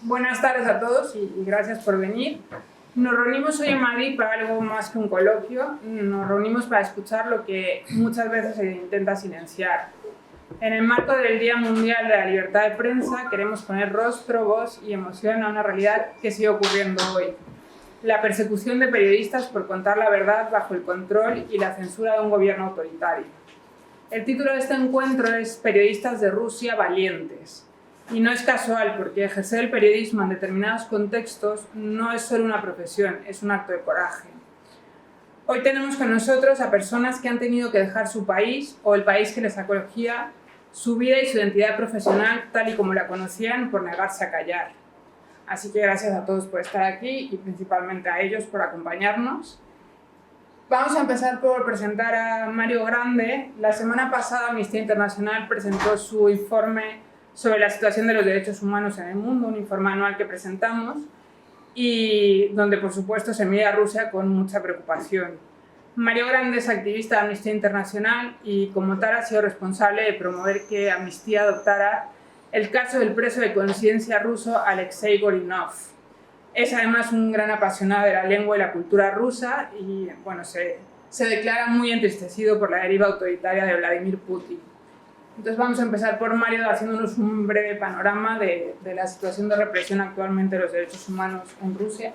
Buenas tardes a todos y gracias por venir. Nos reunimos hoy en Madrid para algo más que un coloquio. Nos reunimos para escuchar lo que muchas veces se intenta silenciar. En el marco del Día Mundial de la Libertad de Prensa queremos poner rostro, voz y emoción a una realidad que sigue ocurriendo hoy. La persecución de periodistas por contar la verdad bajo el control y la censura de un gobierno autoritario. El título de este encuentro es Periodistas de Rusia valientes. Y no es casual, porque ejercer el periodismo en determinados contextos no es solo una profesión, es un acto de coraje. Hoy tenemos con nosotros a personas que han tenido que dejar su país o el país que les acogía, su vida y su identidad profesional tal y como la conocían por negarse a callar. Así que gracias a todos por estar aquí y principalmente a ellos por acompañarnos. Vamos a empezar por presentar a Mario Grande. La semana pasada Amnistía Internacional presentó su informe sobre la situación de los derechos humanos en el mundo, un informe anual que presentamos y donde, por supuesto, se mira a Rusia con mucha preocupación. Mario Grande es activista de Amnistía Internacional y, como tal, ha sido responsable de promover que Amnistía adoptara el caso del preso de conciencia ruso Alexei Gorinov. Es además un gran apasionado de la lengua y la cultura rusa y, bueno, se declara muy entristecido por la deriva autoritaria de Vladimir Putin. Entonces vamos a empezar por Mario haciéndonos un breve panorama de la situación de represión actualmente de los derechos humanos en Rusia.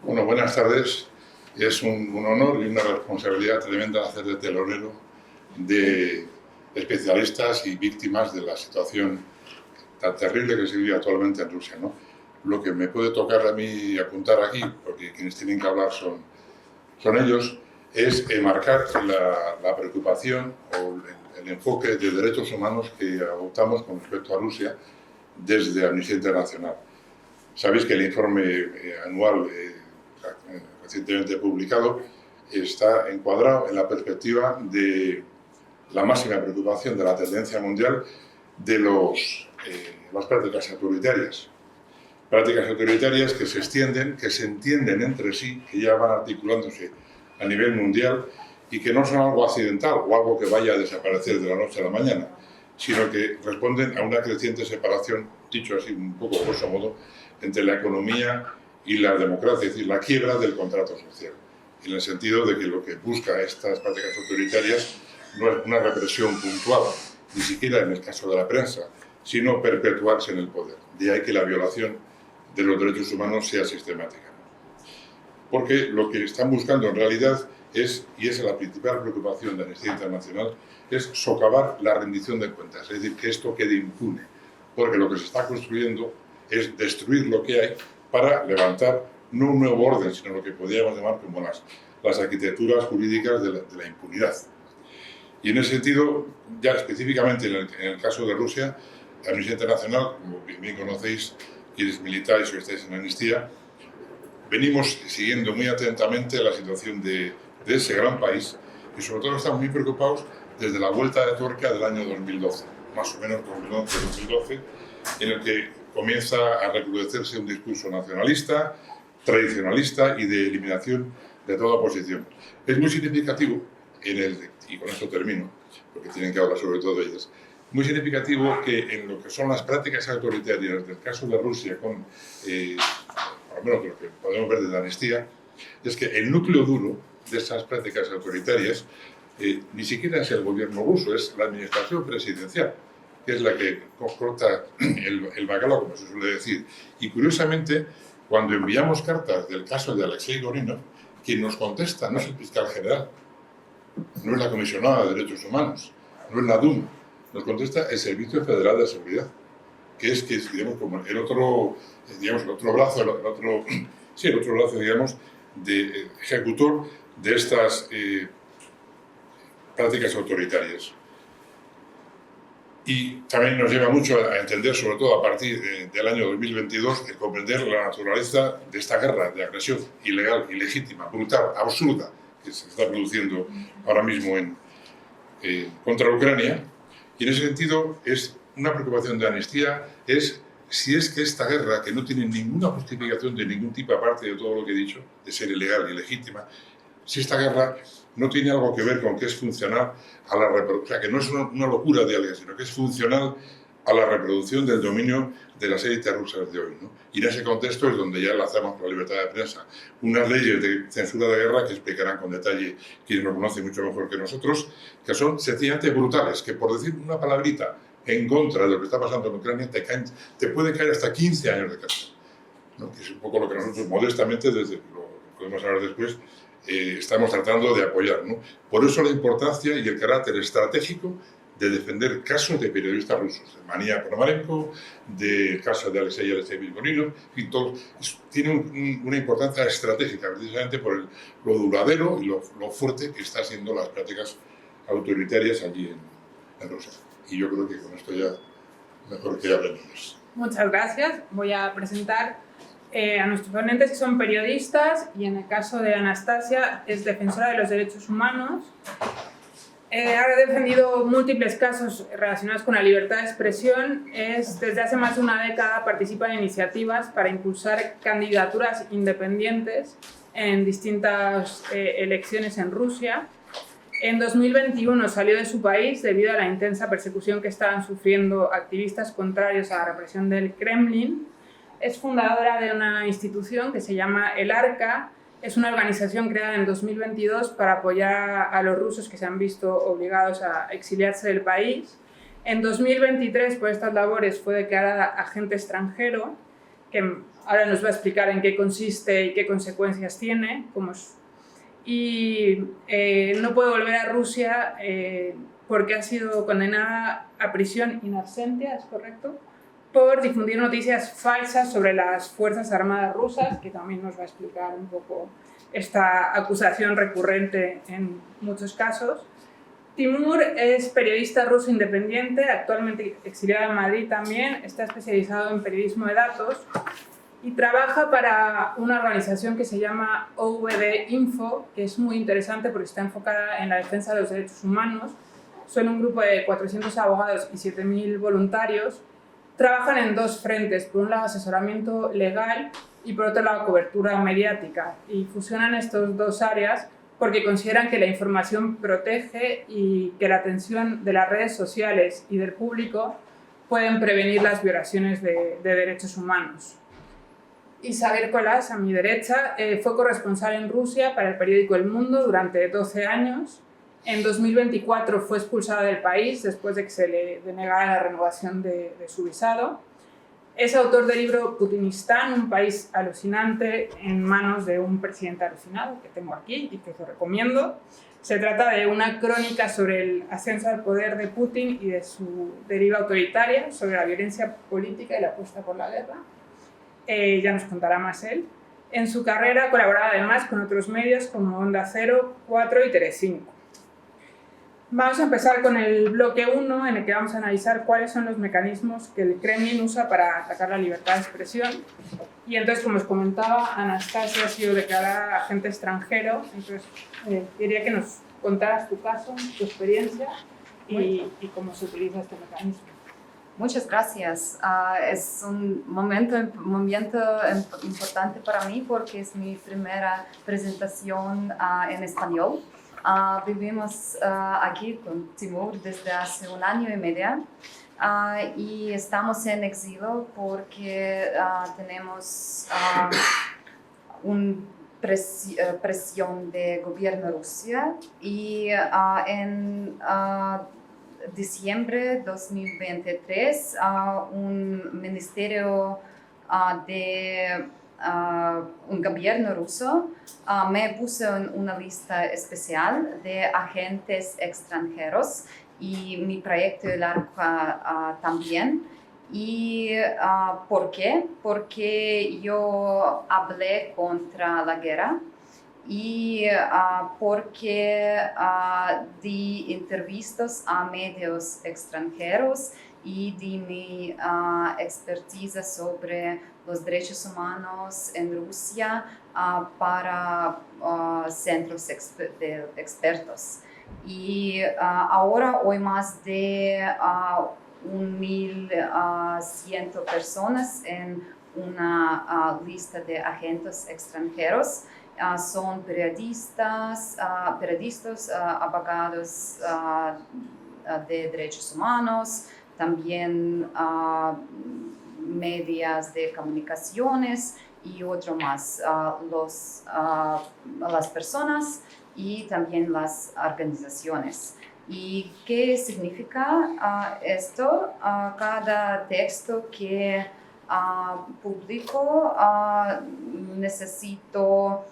Bueno, buenas tardes. Es un honor y una responsabilidad tremenda hacer de telonero de especialistas y víctimas de la situación tan terrible que se vive actualmente en Rusia, ¿no? Lo que me puede tocar a mí apuntar aquí, porque quienes tienen que hablar son ellos, es marcar la preocupación o el enfoque de derechos humanos que adoptamos con respecto a Rusia desde Amnistía Internacional. Sabéis que el informe anual recientemente publicado está encuadrado en la perspectiva de la máxima preocupación de la tendencia mundial de las prácticas autoritarias. Prácticas autoritarias que se extienden, que se entienden entre sí, que ya van articulándose a nivel mundial y que no son algo accidental o algo que vaya a desaparecer de la noche a la mañana, sino que responden a una creciente separación, dicho así un poco grosso modo, entre la economía y la democracia, es decir, la quiebra del contrato social, en el sentido de que lo que busca estas prácticas autoritarias no es una represión puntual, ni siquiera en el caso de la prensa, sino perpetuarse en el poder. De ahí que la violación de los derechos humanos sea sistemática. Porque lo que están buscando en realidad es, y es la principal preocupación de Amnistía Internacional, es socavar la rendición de cuentas, es decir, que esto quede impune, porque lo que se está construyendo es destruir lo que hay para levantar no un nuevo orden, sino lo que podríamos llamar como las arquitecturas jurídicas de la impunidad. Y en ese sentido, ya específicamente en el caso de Rusia, Amnistía Internacional, como bien conocéis, quienes militáis o estáis en Amnistía, venimos siguiendo muy atentamente la situación de ese gran país y sobre todo estamos muy preocupados desde la vuelta de tuerca del año 2012, más o menos 2011-2012, en el que comienza a recrudecerse un discurso nacionalista, tradicionalista y de eliminación de toda oposición. Es muy significativo, y con esto termino, porque tienen que hablar sobre todo ellas, muy significativo que en lo que son las prácticas autoritarias del caso de Rusia con por lo menos lo que podemos ver desde la Amnistía, es que el núcleo duro de esas prácticas autoritarias ni siquiera es el gobierno ruso, es la administración presidencial, que es la que corta el bacalao, como se suele decir. Y curiosamente, cuando enviamos cartas del caso de Alexei Gorinov, quien nos contesta no es el fiscal general, no es la comisionada de derechos humanos, no es la Duma, nos contesta el Servicio Federal de Seguridad, que es digamos, como el otro brazo, digamos, de ejecutor de estas prácticas autoritarias. Y también nos lleva mucho a entender, sobre todo a partir del año 2022, el comprender la naturaleza de esta guerra de agresión ilegal, ilegítima, brutal, absurda, que se está produciendo ahora mismo contra Ucrania. Y en ese sentido, es una preocupación de Amnistía, es si es que esta guerra, que no tiene ninguna justificación de ningún tipo aparte de todo lo que he dicho, de ser ilegal y ilegítima, si esta guerra no tiene algo que ver con que es funcional a la reproducción, o sea, que no es una locura de alguien, sino que es funcional a la reproducción del dominio de las élites rusas de hoy, ¿no? Y en ese contexto es donde ya enlazamos con la libertad de prensa unas leyes de censura de guerra que explicarán con detalle quienes lo conocen mucho mejor que nosotros, que son sencillamente brutales, que por decir una palabrita en contra de lo que está pasando en Ucrania te pueden caer hasta 15 años de cárcel, ¿no? Que es un poco lo que nosotros modestamente, desde lo podemos hablar después, estamos tratando de apoyar, ¿no? Por eso la importancia y el carácter estratégico de defender casos de periodistas rusos, de Mania Ponomarenko, de casos de Alexei Vigorinov, y todo, tiene una importancia estratégica, precisamente por lo duradero y lo fuerte que están siendo las prácticas autoritarias allí en Rusia. Y yo creo que con esto ya mejor que hablemos. Muchas gracias. Voy a presentar a nuestros ponentes, que son periodistas, y en el caso de Anastasia es defensora de los derechos humanos. Ha defendido múltiples casos relacionados con la libertad de expresión. Desde hace más de una década participa en iniciativas para impulsar candidaturas independientes en distintas elecciones en Rusia. En 2021 salió de su país debido a la intensa persecución que estaban sufriendo activistas contrarios a la represión del Kremlin. Es fundadora de una institución que se llama El Arca. Es una organización creada en 2022 para apoyar a los rusos que se han visto obligados a exiliarse del país. En 2023, por estas labores, fue declarada agente extranjero, que ahora nos va a explicar en qué consiste y qué consecuencias tiene. No puede volver a Rusia porque ha sido condenada a prisión in absentia, ¿es correcto?, por difundir noticias falsas sobre las Fuerzas Armadas rusas, que también nos va a explicar un poco esta acusación recurrente en muchos casos. Timur es periodista ruso independiente, actualmente exiliado en Madrid también, está especializado en periodismo de datos y trabaja para una organización que se llama OVD Info, que es muy interesante porque está enfocada en la defensa de los derechos humanos. Son un grupo de 400 abogados y 7.000 voluntarios. Trabajan en dos frentes, por un lado asesoramiento legal y por otro lado cobertura mediática, y fusionan estas dos áreas porque consideran que la información protege y que la atención de las redes sociales y del público pueden prevenir las violaciones de derechos humanos. Isabel Colás, a mi derecha, fue corresponsal en Rusia para el periódico El Mundo durante 12 años. En 2024 fue expulsada del país después de que se le denegara la renovación de su visado. Es autor del libro Putinistán, un país alucinante en manos de un presidente alucinado, que tengo aquí y que os lo recomiendo. Se trata de una crónica sobre el ascenso al poder de Putin y de su deriva autoritaria, sobre la violencia política y la apuesta por la guerra. Ya nos contará más él. En su carrera colaboraba además con otros medios como Onda Cero, 4 y Telecinco. Vamos a empezar con el bloque 1, en el que vamos a analizar cuáles son los mecanismos que el Kremlin usa para atacar la libertad de expresión. Y entonces, como os comentaba, Anastasia ha sido declarada agente extranjero. Entonces, quería que nos contaras tu caso, tu experiencia y cómo se utiliza este mecanismo. Muchas gracias. Es un momento importante para mí porque es mi primera presentación en español. Vivimos aquí con Timur desde hace 1 año y medio y estamos en exilio porque tenemos una presión de gobierno de Rusia y en diciembre de 2023 un ministerio de un gobierno ruso me puso en una lista especial de agentes extranjeros y mi proyecto El Arca también. ¿Y por qué? Porque yo hablé contra la guerra y porque di entrevistas a medios extranjeros y di mi expertise sobre los derechos humanos en Rusia para centros de expertos. Y ahora hay más de 1.100 personas en una lista de agentes extranjeros. Son periodistas, abogados de derechos humanos, también medios de comunicaciones y otro más, las personas y también las organizaciones. ¿Y qué significa esto? Cada texto que publico necesito,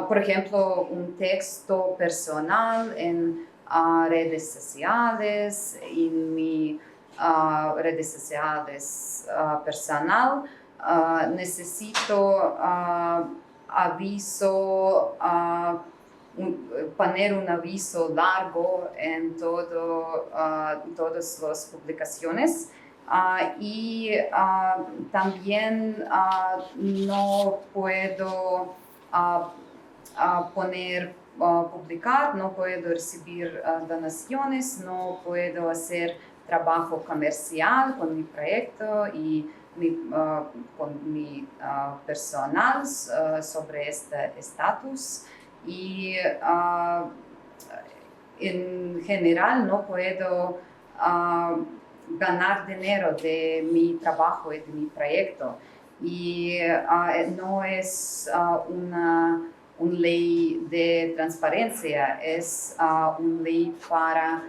por ejemplo, un texto personal en redes sociales, en mi redes sociales personal. Necesito aviso, poner un aviso largo en todas las publicaciones. Y también no puedo publicar, no puedo recibir donaciones, no puedo hacer trabajo comercial con mi proyecto y con mi personal sobre este estatus. Y en general no puedo ganar dinero de mi trabajo y de mi proyecto. Y no es una ley de transparencia, es una ley para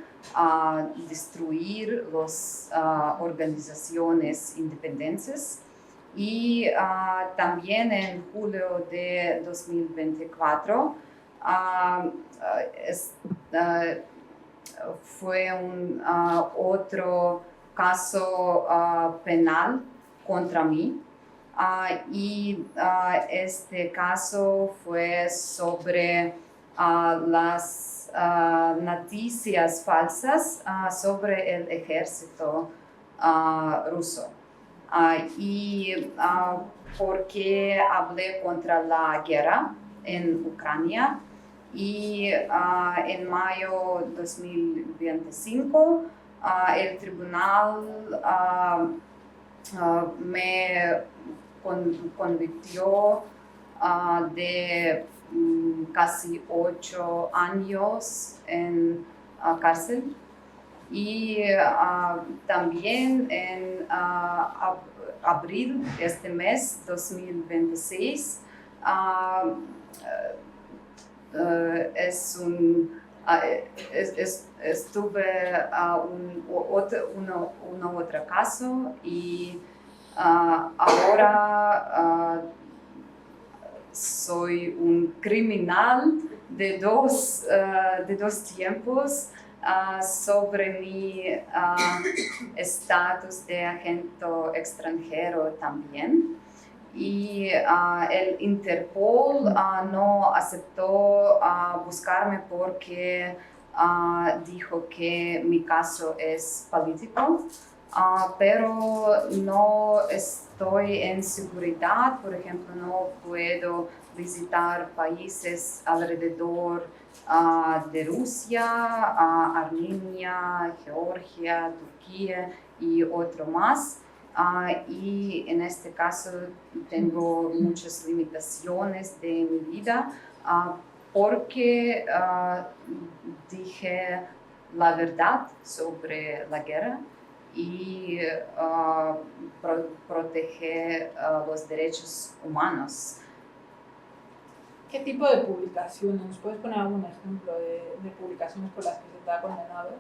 destruir las organizaciones independientes. Y también en julio de 2024 fue otro caso penal contra mí. Y este caso fue sobre las noticias falsas sobre el ejército ruso. Y porque hablé contra la guerra en Ucrania. Y en mayo de 2025 el tribunal me convirtió de casi 8 años en cárcel. Y también en abril de este mes 2026 estuve otro caso y ahora soy un criminal de dos tiempos sobre mi estatus de agente extranjero también. Y el Interpol no aceptó buscarme porque dijo que mi caso es político, pero no estoy en seguridad. Por ejemplo, no puedo visitar países alrededor de Rusia, Armenia, Georgia, Turquía y otro más. Y en este caso tengo muchas limitaciones de mi vida porque dije la verdad sobre la guerra y proteger los derechos humanos. ¿Qué tipo de publicaciones? ¿Puedes poner algún ejemplo de publicaciones por las que se te ha condenado?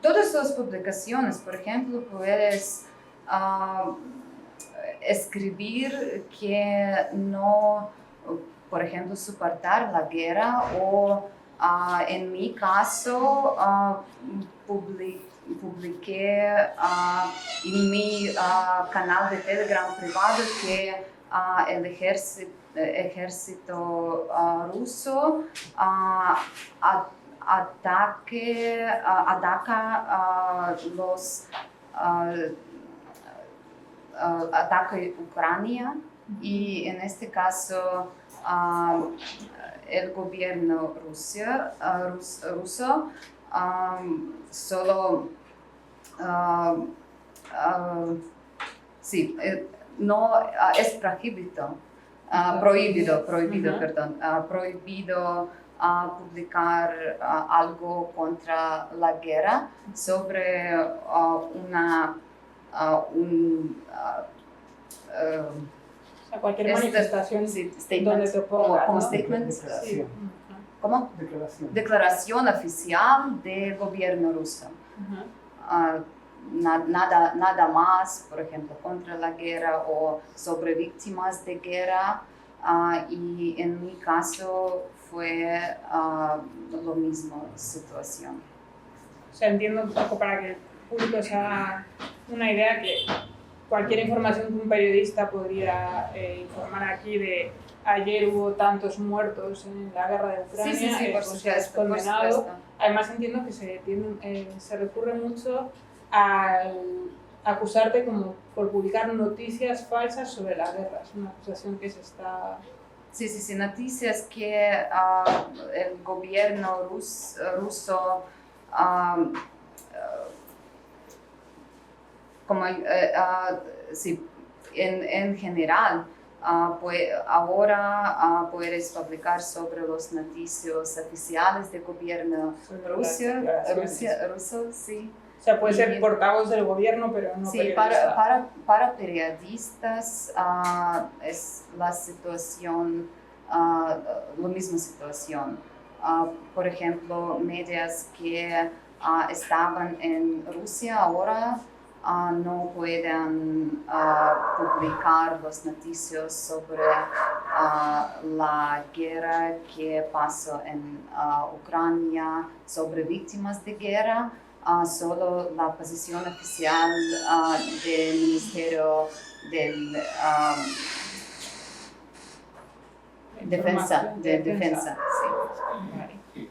Todas las publicaciones, por ejemplo, puedes escribir que no, por ejemplo, soportar la guerra o en mi caso publiqué en mi canal de Telegram privado que el ejército ruso ataca Ucrania y en este caso el gobierno ruso solo no es prohibido publicar algo contra la guerra sobre cualquier manifestación statement, donde te opongas, como ¿no? statement, Sí. ¿cómo? Declaración oficial del gobierno ruso. Nada más, por ejemplo, contra la guerra o sobre víctimas de guerra. Y en mi caso fue lo mismo situación. O sea, entiendo un poco para que el público se haga una idea que cualquier información que un periodista podría informar aquí de ayer hubo tantos muertos en la guerra de Ucrania, Sí, por es supuesto, condenado. por supuesto. Además entiendo que se recurre mucho al acusarte como por publicar noticias falsas sobre la guerra. Es una acusación que se está... Sí, noticias que el gobierno ruso como en general pues ahora puedes publicar sobre los noticios oficiales del gobierno ruso, sí. O sea, puede ser portavoz del gobierno, pero no sí, periodista. para periodistas es la situación, la misma situación. Por ejemplo, medios que estaban en Rusia ahora no pueden publicar las noticias sobre la guerra que pasó en Ucrania, sobre víctimas de guerra. Solo la posición oficial del Ministerio de Defensa, sí.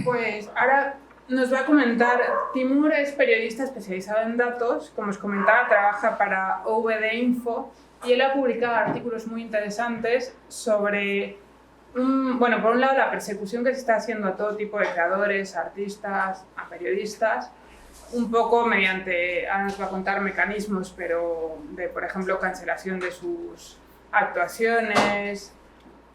Pues ahora nos va a comentar, Timur es periodista especializado en datos, como os comentaba, trabaja para OVD Info y él ha publicado artículos muy interesantes sobre, bueno, por un lado la persecución que se está haciendo a todo tipo de creadores, artistas, a periodistas, un poco mediante, ahora nos va a contar mecanismos, pero de, por ejemplo, cancelación de sus actuaciones,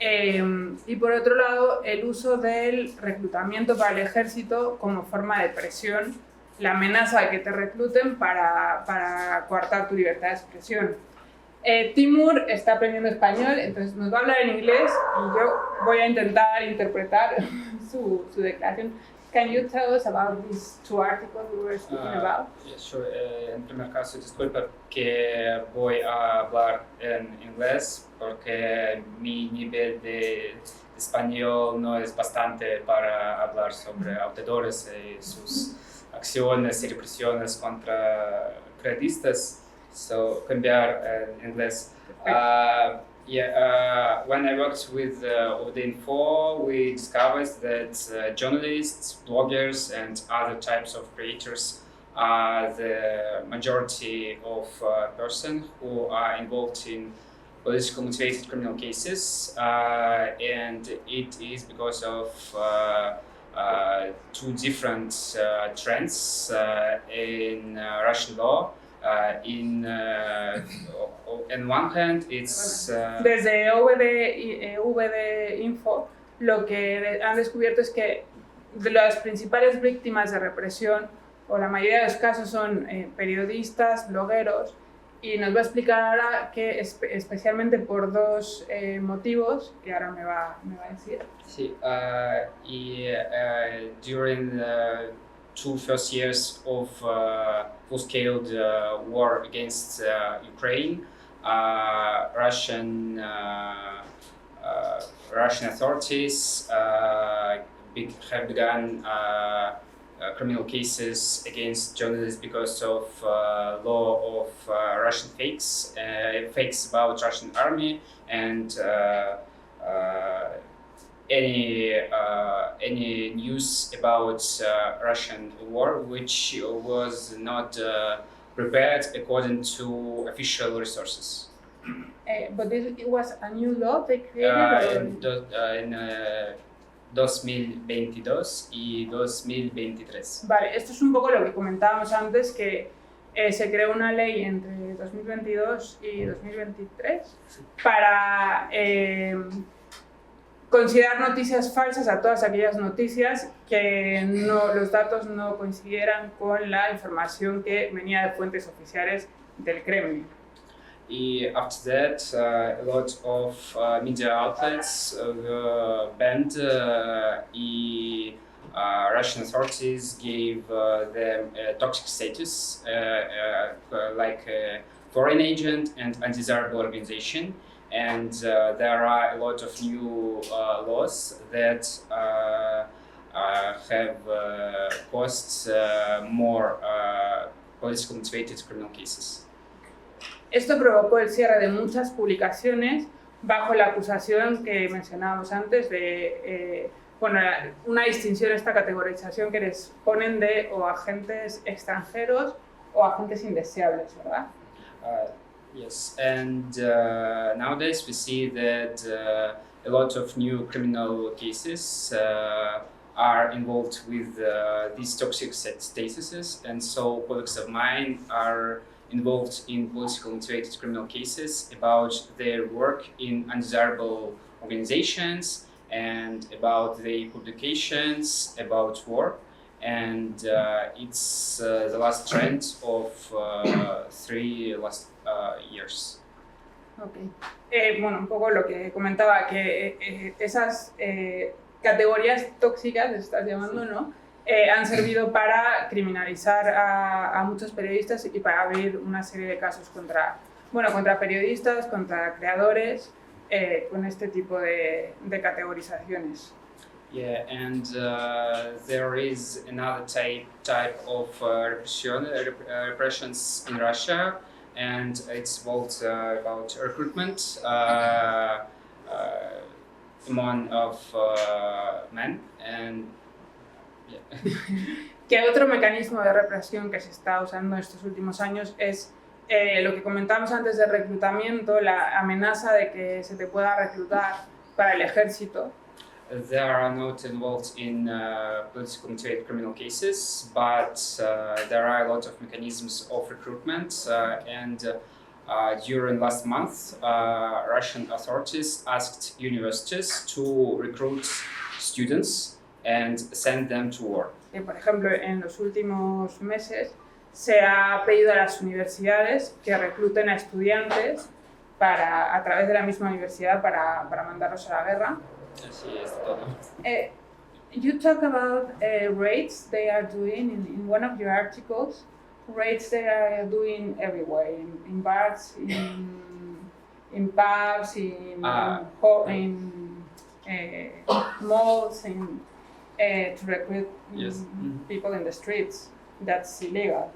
y por otro lado el uso del reclutamiento para el ejército como forma de presión, la amenaza de que te recluten para coartar tu libertad de expresión. Timur está aprendiendo español, entonces nos va a hablar en inglés y yo voy a intentar interpretar su declaración. Can you tell us about these two articles we were speaking about? Yeah, sure. En primer caso, disculpa que voy a hablar en inglés porque mi nivel de español no es bastante para hablar sobre autores y sus acciones y represiones contra periodistas. So, cambiar en inglés. When I worked with OVD-Info, we discovered that journalists, bloggers, and other types of creators are the majority of persons who are involved in politically motivated criminal cases, and it is because of two different trends in Russian law. On one hand, it's... Desde OVD Info, lo que han descubierto es que las principales víctimas de represión, o la mayoría de los casos, son periodistas, blogueros, y nos va a explicar ahora que especialmente por dos motivos, que ahora me va a decir. Sí, during the two first years of full-scale war against Ukraine, Russian authorities have begun criminal cases against journalists because of law of Russian fakes about Russian army and any news about Russian war which was not prepared according to official resources. But it was a new law they created? En 2022 y 2023. Vale, esto es un poco lo que comentábamos antes, que se creó una ley entre 2022 y 2023 para considerar noticias falsas a todas aquellas noticias que los datos no coincidieran con la información que venía de fuentes oficiales del Kremlin. After that, a lot of media outlets were banned. Russian authorities gave them a toxic status, like a foreign agent and undesirable organization. And there are a lot of new laws that have caused more politically motivated criminal cases. Esto provocó el cierre de muchas publicaciones bajo la acusación que mencionábamos antes de una distinción, esta categorización que les ponen de o agentes extranjeros o agentes indeseables, ¿verdad? Yes, and nowadays we see that a lot of new criminal cases are involved with these toxic statuses, and so colleagues of mine are involved in politically motivated criminal cases about their work in undesirable organizations and about their publications about war. And it's the last trend of 3 last years. Okay. Bueno, un poco lo que comentaba, que esas categorías tóxicas, estás llamando, ¿no? Han servido para criminalizar a muchos periodistas y para abrir una serie de casos contra periodistas, contra creadores, con este tipo de categorizaciones. Yeah, and there is another type of repressions in Russia, and it's about recruitment among of men, and yeah. Que otro mecanismo de represión que se está usando en estos últimos años es lo que comentábamos antes del reclutamiento, la amenaza de que se te pueda reclutar para el ejército. They are not involved in politically motivated criminal cases, but there are a lot of mechanisms of recruitment. During last month, Russian authorities asked universities to recruit students and send them to war. Por ejemplo, en los últimos meses se ha pedido a las universidades que recluten a estudiantes a través de la misma universidad para mandarlos a la guerra. Así es, todo. You talk about raids they are doing in one of your articles. Raids they are doing everywhere, in bars, in pubs, in malls, to recruit people in the streets. That's illegal.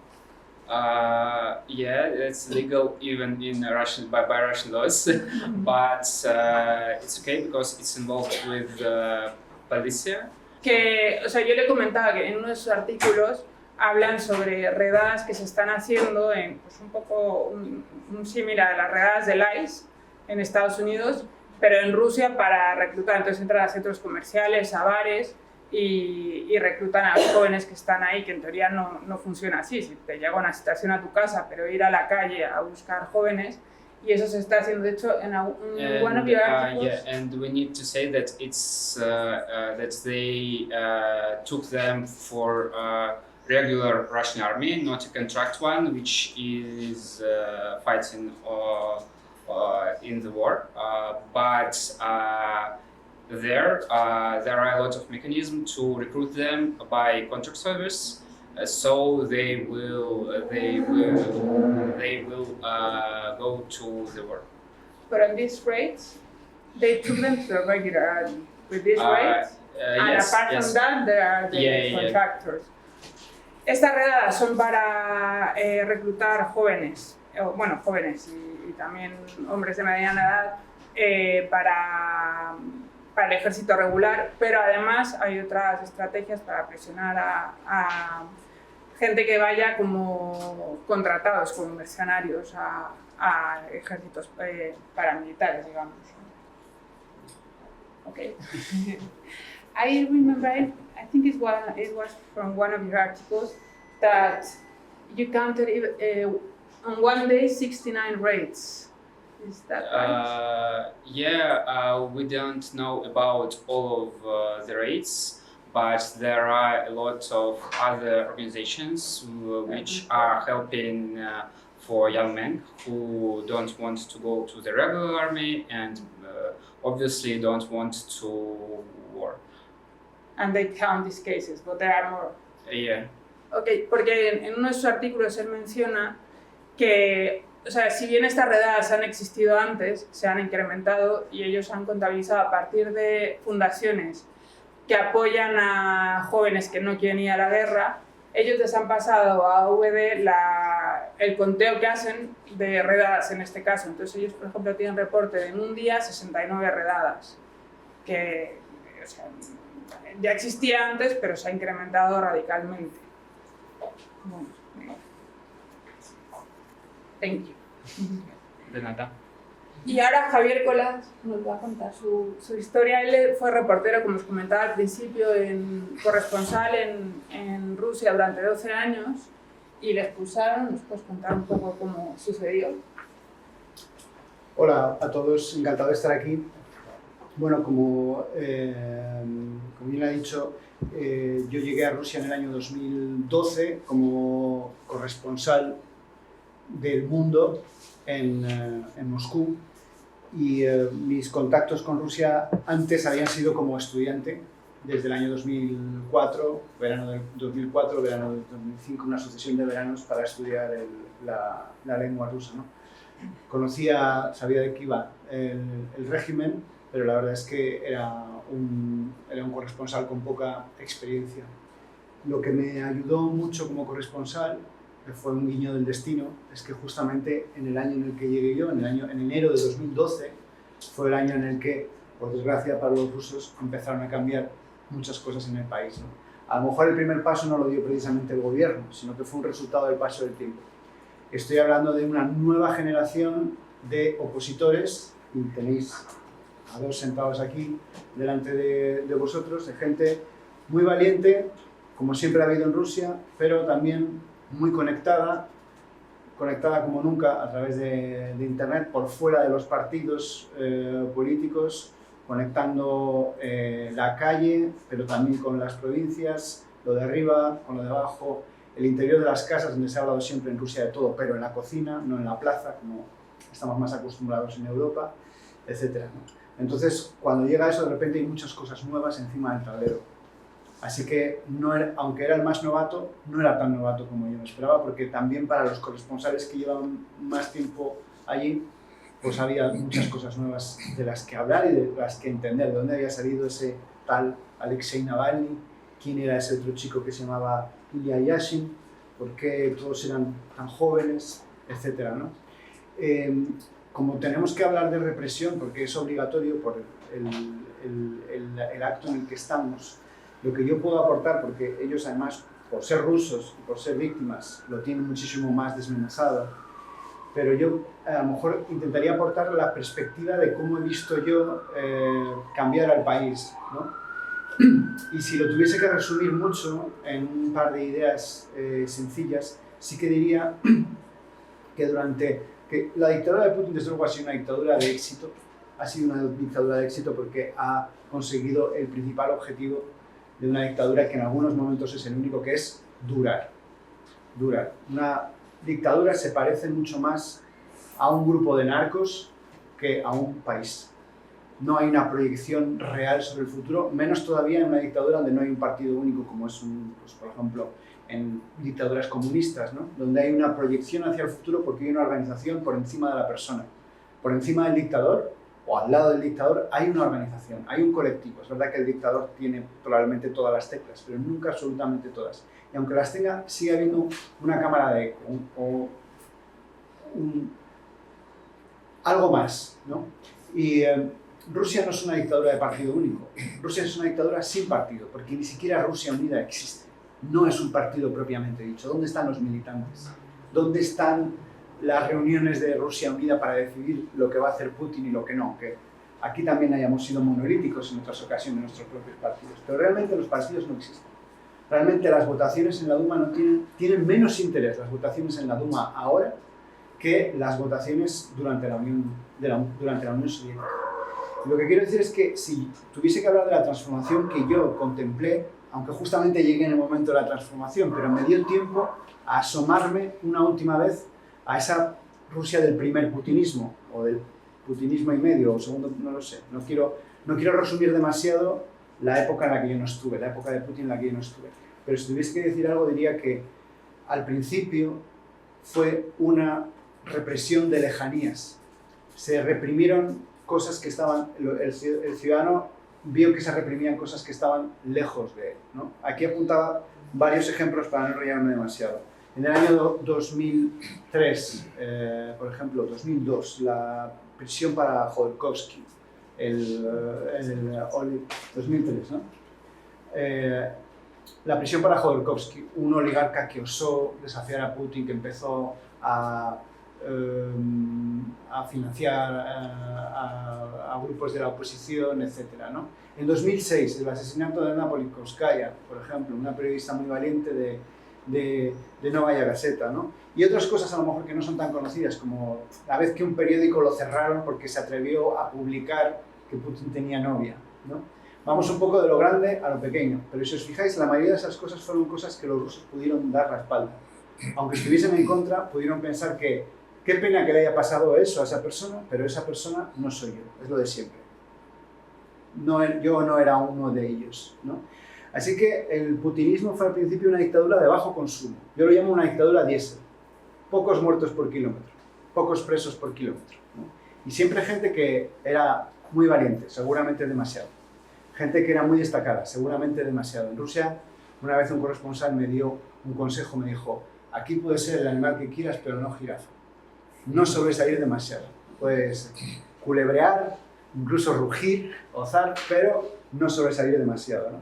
Yeah, it's legal even in Russian by Russian laws, but it's okay because it's involved with policia. O sea, yo le comentaba que en uno de sus artículos hablan sobre redadas que se están haciendo pues un poco un similar a las redadas del ICE en Estados Unidos, pero en Rusia para reclutar. Entonces entran a centros comerciales, a bares y reclutan a los jóvenes que están ahí, que en teoría no funciona así. Si te llega una situación a tu casa, pero ir a la calle a buscar jóvenes, y eso se está haciendo, de hecho, en one of your articles. Yeah, and we need to say that it's that they took them for regular Russian army, not a contract one, which is fighting in the war, but there are a lot of mechanisms to recruit them by contract service, so they will go to the war. But on these raids, they took them to the regular army. With these raids, and yes, apart from that, there are the contractors. Estas redadas son para reclutar jóvenes, jóvenes y también hombres de mediana edad para el ejército regular, pero además hay otras estrategias para presionar a gente que vaya como contratados, como mercenarios a ejércitos paramilitares, digamos. Okay. I remember, I think it was from one of your articles that you counted on one day 69 raids Is that right? We don't know about all of the rates, but there are a lot of other organizations which are helping for young men who don't want to go to the regular army and obviously don't want to war. And they count these cases, but there are more. Yeah. Ok, porque en uno de sus artículos él menciona que, o sea, si bien estas redadas han existido antes, se han incrementado y ellos han contabilizado a partir de fundaciones que apoyan a jóvenes que no quieren ir a la guerra, ellos les han pasado a VD el conteo que hacen de redadas en este caso. Entonces ellos, por ejemplo, tienen reporte de en un día 69 redadas, que o sea, ya existía antes, pero se ha incrementado radicalmente. Bueno, thank you. De nada. Y ahora Javier Colas nos va a contar su historia. Él fue reportero, como os comentaba al principio, corresponsal en Rusia durante 12 años y le expulsaron. ¿Nos puedes contar un poco cómo sucedió? Hola a todos, encantado de estar aquí. Bueno, como bien ha dicho, yo llegué a Rusia en el año 2012 como corresponsal del Mundo en Moscú y mis contactos con Rusia antes habían sido como estudiante desde el año 2004, verano del 2004, verano del 2005, una sucesión de veranos para estudiar la lengua rusa, ¿no? Sabía de qué iba el régimen, pero la verdad es que era un corresponsal con poca experiencia. Lo que me ayudó mucho como corresponsal, que fue un guiño del destino, es que justamente en el año en el que llegué yo, en enero de 2012, fue el año en el que, por desgracia para los rusos, empezaron a cambiar muchas cosas en el país, ¿no? A lo mejor el primer paso no lo dio precisamente el gobierno, sino que fue un resultado del paso del tiempo. Estoy hablando de una nueva generación de opositores, y tenéis a dos sentados aquí delante de vosotros, de gente muy valiente, como siempre ha habido en Rusia, pero también muy conectada como nunca a través de Internet, por fuera de los partidos políticos, conectando la calle, pero también con las provincias, lo de arriba, con lo de abajo, el interior de las casas, donde se ha hablado siempre en Rusia de todo, pero en la cocina, no en la plaza, como estamos más acostumbrados en Europa, etc., ¿no? Entonces, cuando llega eso, de repente hay muchas cosas nuevas encima del tablero. Así que, aunque era el más novato, no era tan novato como yo me esperaba, porque también para los corresponsales que llevaban más tiempo allí, pues había muchas cosas nuevas de las que hablar y de las que entender. ¿De dónde había salido ese tal Alexei Navalny? ¿Quién era ese otro chico que se llamaba Ilya Yashin? ¿Por qué todos eran tan jóvenes? Etcétera, ¿no? Como tenemos que hablar de represión, porque es obligatorio por el acto en el que estamos, lo que yo puedo aportar, porque ellos además, por ser rusos y por ser víctimas, lo tienen muchísimo más desmenuzado, pero yo a lo mejor intentaría aportar la perspectiva de cómo he visto yo cambiar al país, ¿no? Y si lo tuviese que resumir mucho en un par de ideas sencillas, sí que diría que la dictadura de Putin desde luego ha sido una dictadura de éxito, porque ha conseguido el principal objetivo de una dictadura que en algunos momentos es el único, que es durar. Una dictadura se parece mucho más a un grupo de narcos que a un país. No hay una proyección real sobre el futuro, menos todavía en una dictadura donde no hay un partido único, como es, pues, por ejemplo, en dictaduras comunistas, ¿no? Donde hay una proyección hacia el futuro porque hay una organización por encima de la persona. Por encima del dictador, o al lado del dictador, hay una organización, hay un colectivo. Es verdad que el dictador tiene probablemente todas las teclas, pero nunca absolutamente todas. Y aunque las tenga, sigue habiendo una cámara de eco, algo más, ¿no? Y Rusia no es una dictadura de partido único. Rusia es una dictadura sin partido, porque ni siquiera Rusia Unida existe. No es un partido propiamente dicho. ¿Dónde están los militantes? ¿Dónde están las reuniones de Rusia Unida para decidir lo que va a hacer Putin y lo que no? Que aquí también hayamos sido monolíticos en otras ocasiones en nuestros propios partidos. Pero realmente los partidos no existen. Realmente las votaciones en la Duma tienen menos interés, las votaciones en la Duma ahora, que las votaciones durante la Unión Soviética. Lo que quiero decir es que si tuviese que hablar de la transformación que yo contemplé, aunque justamente llegué en el momento de la transformación, pero me dio tiempo a asomarme una última vez a esa Rusia del primer putinismo, o del putinismo y medio, o segundo, no lo sé. No quiero resumir demasiado la época en la que yo no estuve, la época de Putin en la que yo no estuve. Pero si tuviese que decir algo, diría que al principio fue una represión de lejanías. Se reprimieron cosas que estaban, el ciudadano vio que se reprimían cosas que estaban lejos de él, ¿no? Aquí apuntaba varios ejemplos para no enrollarme demasiado. En el año 2003, por ejemplo, 2002, la prisión para Jodorkovsky, 2003, ¿no? La prisión para Jodorkovsky, un oligarca que osó desafiar a Putin, que empezó a financiar a grupos de la oposición, etc., ¿no? En 2006, el asesinato de Anna Politkovskaya, por ejemplo, una periodista muy valiente de Novaya Gazeta, ¿no? Y otras cosas a lo mejor que no son tan conocidas, como la vez que un periódico lo cerraron porque se atrevió a publicar que Putin tenía novia, ¿no? Vamos un poco de lo grande a lo pequeño, pero si os fijáis, la mayoría de esas cosas fueron cosas que los rusos pudieron dar la espalda. Aunque estuviesen en contra, pudieron pensar que qué pena que le haya pasado eso a esa persona, pero esa persona no soy yo, es lo de siempre. Yo no era uno de ellos, ¿no? Así que el putinismo fue al principio una dictadura de bajo consumo. Yo lo llamo una dictadura diésel. Pocos muertos por kilómetro, pocos presos por kilómetro, ¿no? Y siempre gente que era muy valiente, seguramente demasiado. Gente que era muy destacada, seguramente demasiado. En Rusia, una vez un corresponsal me dio un consejo, me dijo: aquí puede ser el animal que quieras, pero no jirafa. No sobresalir demasiado. Puedes culebrear, incluso rugir, ozar, pero no sobresalir demasiado, ¿no?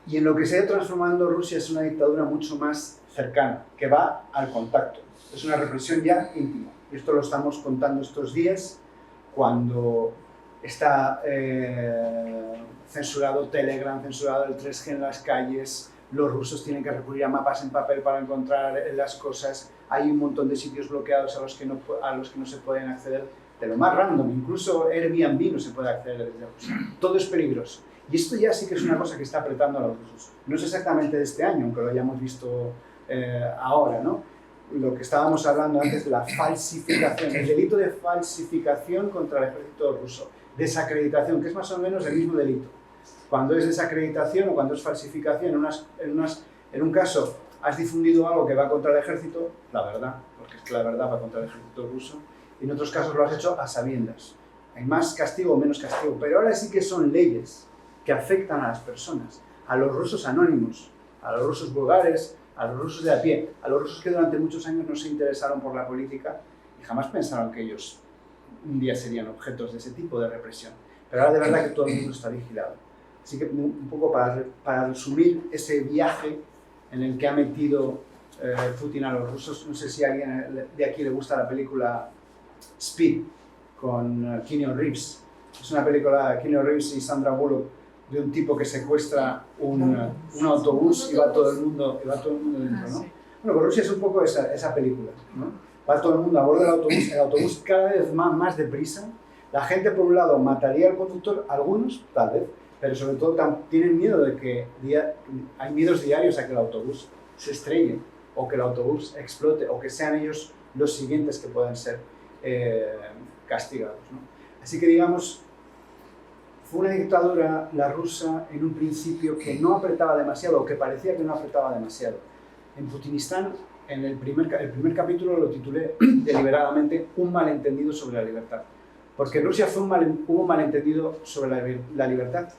Y en lo que se ha ido transformando Rusia es una dictadura mucho más cercana, que va al contacto. Es una represión ya íntima. Y esto lo estamos contando estos días, cuando está censurado Telegram, censurado el 3G en las calles, los rusos tienen que recurrir a mapas en papel para encontrar las cosas, hay un montón de sitios bloqueados a los que no se pueden acceder, de lo más random, incluso Airbnb no se puede acceder desde Rusia. Todo es peligroso. Y esto ya sí que es una cosa que está apretando a los rusos. No es exactamente de este año, aunque lo hayamos visto ahora, ¿no? Lo que estábamos hablando antes de la falsificación, el delito de falsificación contra el ejército ruso, desacreditación, que es más o menos el mismo delito. Cuando es desacreditación o cuando es falsificación, en un caso has difundido algo que va contra el ejército, la verdad, porque es que la verdad va contra el ejército ruso, y en otros casos lo has hecho a sabiendas. Hay más castigo o menos castigo, pero ahora sí que son leyes que afectan a las personas, a los rusos anónimos, a los rusos vulgares, a los rusos de a pie, a los rusos que durante muchos años no se interesaron por la política y jamás pensaron que ellos un día serían objetos de ese tipo de represión. Pero ahora de verdad que todo el mundo está vigilado. Así que un poco para resumir ese viaje en el que ha metido Putin a los rusos, no sé si a alguien de aquí le gusta la película Speed con Keanu Reeves. Es una película de Keanu Reeves y Sandra Bullock de un tipo que secuestra un autobús y va todo el mundo dentro, ¿no? Bueno, con Rusia es un poco esa película, ¿no? Va todo el mundo a bordo del autobús, el autobús cada vez más deprisa. La gente, por un lado, mataría al conductor, algunos, tal vez, pero sobre todo tienen miedo de que hay miedos diarios a que el autobús se estrelle, o que el autobús explote, o que sean ellos los siguientes que puedan ser castigados, ¿no? Así que, digamos, fue una dictadura, la rusa, en un principio que no apretaba demasiado, o que parecía que no apretaba demasiado. En Putinistán, en el primer capítulo lo titulé deliberadamente Un malentendido sobre la libertad. Porque en Rusia hubo un malentendido sobre la libertad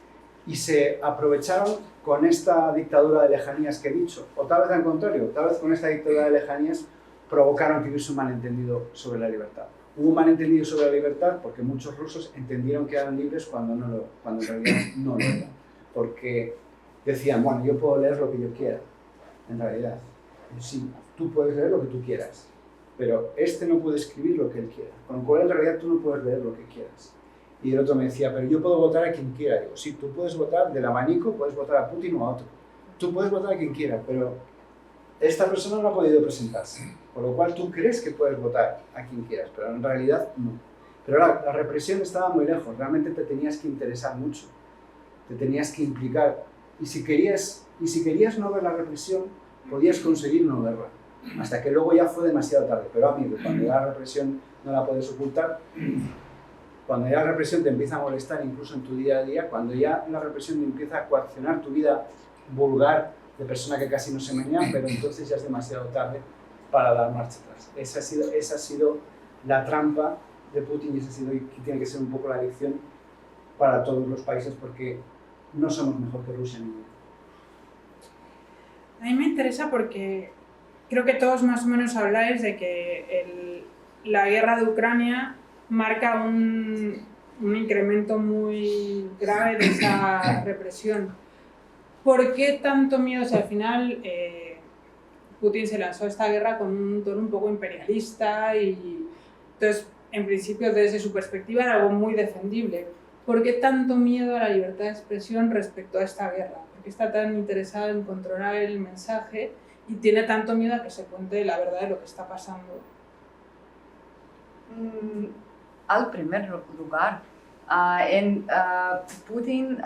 y se aprovecharon con esta dictadura de lejanías que he dicho, o tal vez al contrario, tal vez con esta dictadura de lejanías provocaron que hubiese un malentendido sobre la libertad. Hubo un malentendido sobre la libertad porque muchos rusos entendieron que eran libres cuando en realidad no lo eran. Porque decían, bueno, yo puedo leer lo que yo quiera, en realidad. Sí, tú puedes leer lo que tú quieras, pero este no puede escribir lo que él quiera. Con lo cual, en realidad, tú no puedes leer lo que quieras. Y el otro me decía, pero yo puedo votar a quien quiera. Digo, sí, tú puedes votar del abanico, puedes votar a Putin o a otro. Tú puedes votar a quien quiera, pero esta persona no ha podido presentarse. Con lo cual tú crees que puedes votar a quien quieras, pero en realidad no. Pero la represión estaba muy lejos, realmente te tenías que interesar mucho, te tenías que implicar. Y si querías no ver la represión, podías conseguir no verla. Hasta que luego ya fue demasiado tarde. Pero amigo, cuando ya la represión no la puedes ocultar, cuando ya la represión te empieza a molestar incluso en tu día a día, cuando ya la represión te empieza a coaccionar tu vida vulgar de persona que casi no se menea, pero entonces ya es demasiado tarde para dar marcha atrás. Esa ha sido la trampa de Putin y esa ha sido, y tiene que ser un poco la lección para todos los países porque no somos mejor que Rusia ni A mí me interesa porque creo que todos más o menos habláis de que la guerra de Ucrania marca un incremento muy grave de esa represión. ¿Por qué tanto miedo si al final Putin se lanzó a esta guerra con un tono un poco imperialista y entonces, en principio, desde su perspectiva era algo muy defendible? ¿Por qué tanto miedo a la libertad de expresión respecto a esta guerra? ¿Por qué está tan interesado en controlar el mensaje y tiene tanto miedo a que se cuente la verdad de lo que está pasando? Al primer lugar, Putin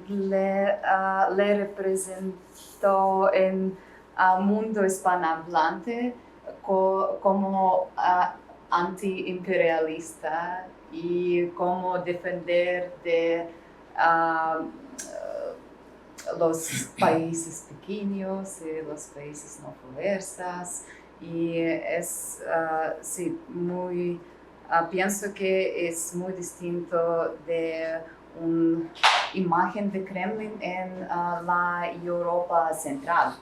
le representó en mundo hispanohablante como antiimperialista y como defender de los países pequeños y los países no fuerzas. Y es, sí, muy, pienso que es muy distinto de una imagen de Kremlin en la Europa central.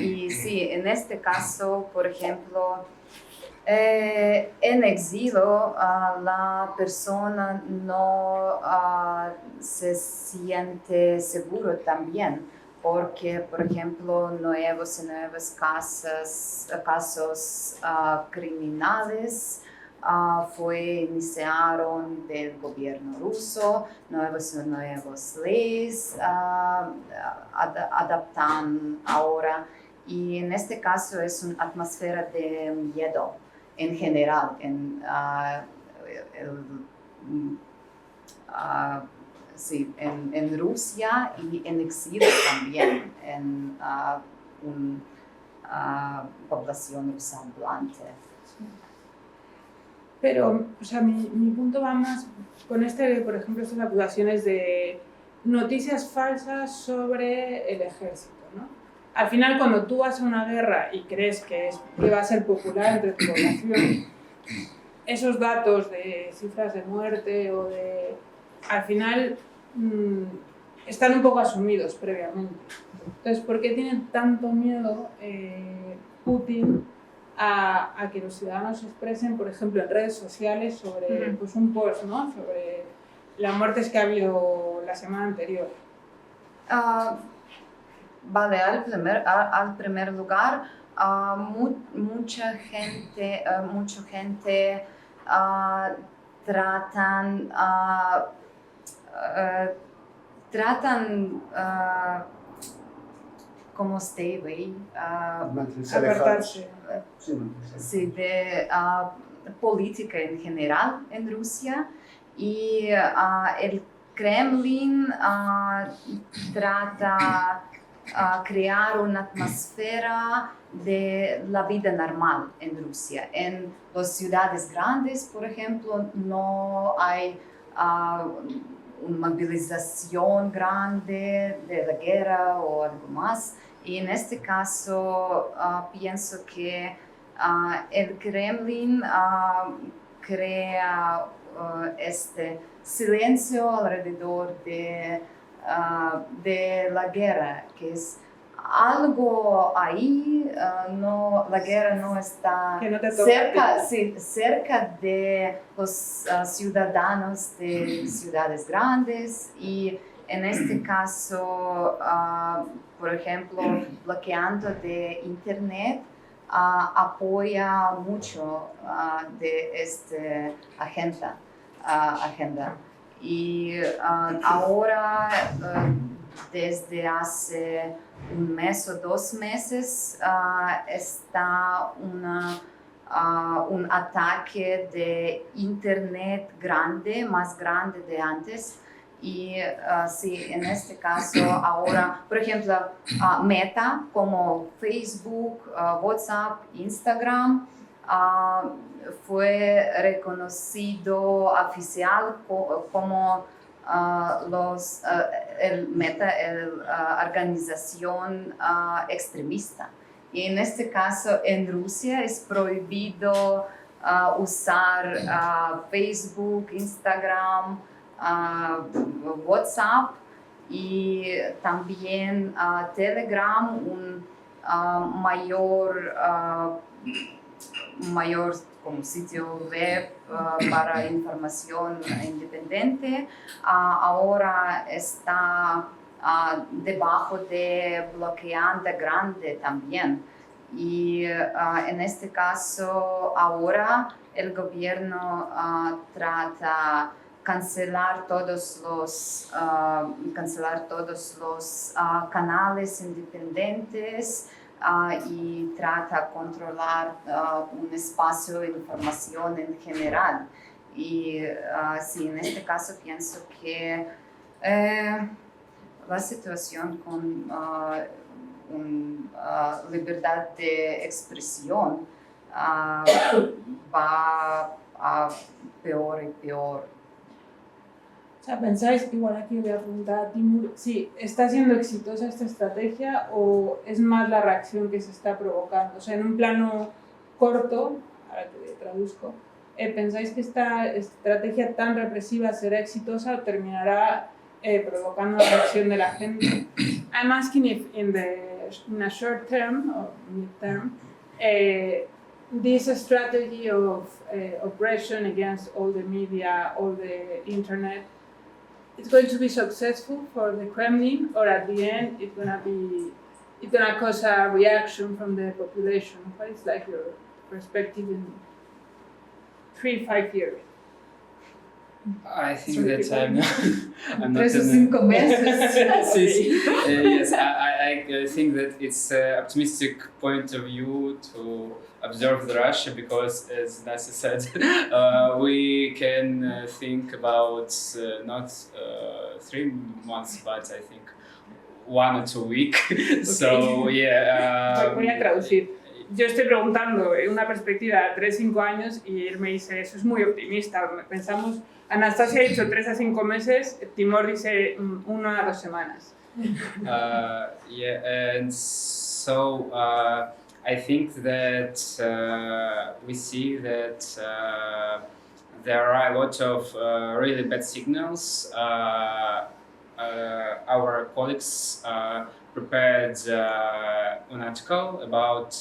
Y sí, en este caso, por ejemplo, en exilio, la persona no se siente seguro también, porque, por ejemplo, nuevos casos criminales iniciaron del gobierno ruso, nuevas leyes adaptan ahora, y en este caso es una atmósfera de miedo en general, sí, en Rusia y en exilio también, en una población rusa-hablante. Pero, o sea, mi punto va más con por ejemplo, estas acusaciones de noticias falsas sobre el ejército, ¿no? Al final, cuando tú vas a una guerra y crees que va a ser popular entre tu población, esos datos de cifras de muerte o de... al final están un poco asumidos previamente. Entonces, ¿por qué tiene tanto miedo Putin a que los ciudadanos se expresen, por ejemplo, en redes sociales sobre pues, un post, ¿no? Sobre las muertes que ha habido la semana anterior? Vale, al primer lugar, mucha gente tratan como stay away, Apartarse. Sí, de política en general en Rusia, y el Kremlin trata crear una atmósfera de la vida normal en Rusia. En las ciudades grandes, por ejemplo, no hay una movilización grande de la guerra o algo más. Y en este caso, pienso que el Kremlin crea este silencio alrededor de la guerra, que es algo ahí, la guerra no está cerca de los ciudadanos de ciudades grandes, y en este caso, por ejemplo, bloqueando de internet, apoya mucho de esta agenda. Y ahora desde hace un mes o 2 meses está un ataque de Internet grande, más grande de antes. Y sí, en este caso ahora, por ejemplo, Meta como Facebook, WhatsApp, Instagram, fue reconocido oficial como el Meta, la organización extremista. Y en este caso en Rusia es prohibido usar Facebook, Instagram, WhatsApp y también Telegram, un mayor como sitio web para información independiente. Ahora está debajo de bloqueante grande también. Y en este caso ahora el gobierno trata cancelar todos los canales independientes y trata de controlar un espacio de información en general. Y sí, en este caso pienso que la situación con libertad de expresión va a peor y peor. O sea, ¿pensáis, igual aquí voy a preguntar a Timur, si está siendo exitosa esta estrategia o es más la reacción que se está provocando? O sea, en un plano corto, ahora que traduzco, ¿pensáis que esta estrategia tan represiva será exitosa o terminará provocando la reacción de la gente? I'm asking if in a short term or mid-term, this strategy of oppression against all the media, all the internet, it's going to be successful for the Kremlin, or at the end it's gonna cause a reaction from the population? What is like your perspective in 3-5 years? I think that I'm not 3 o 5 meses. Yes, I think that it's an optimistic point of view to observe Russia because, as Nasa said, we can think about not 3 months, but I think 1 or 2 weeks. Okay. So, yeah. Voy a traducir. Yo estoy preguntando en una perspectiva de 3-5 años y él me dice, eso es muy optimista. Pensamos, Anastasia ha dicho 3 a 5 meses, Timur dice 1 a 2 semanas. Yeah, and so I think that we see that there are a lot of really bad signals. Our colleagues prepared an article about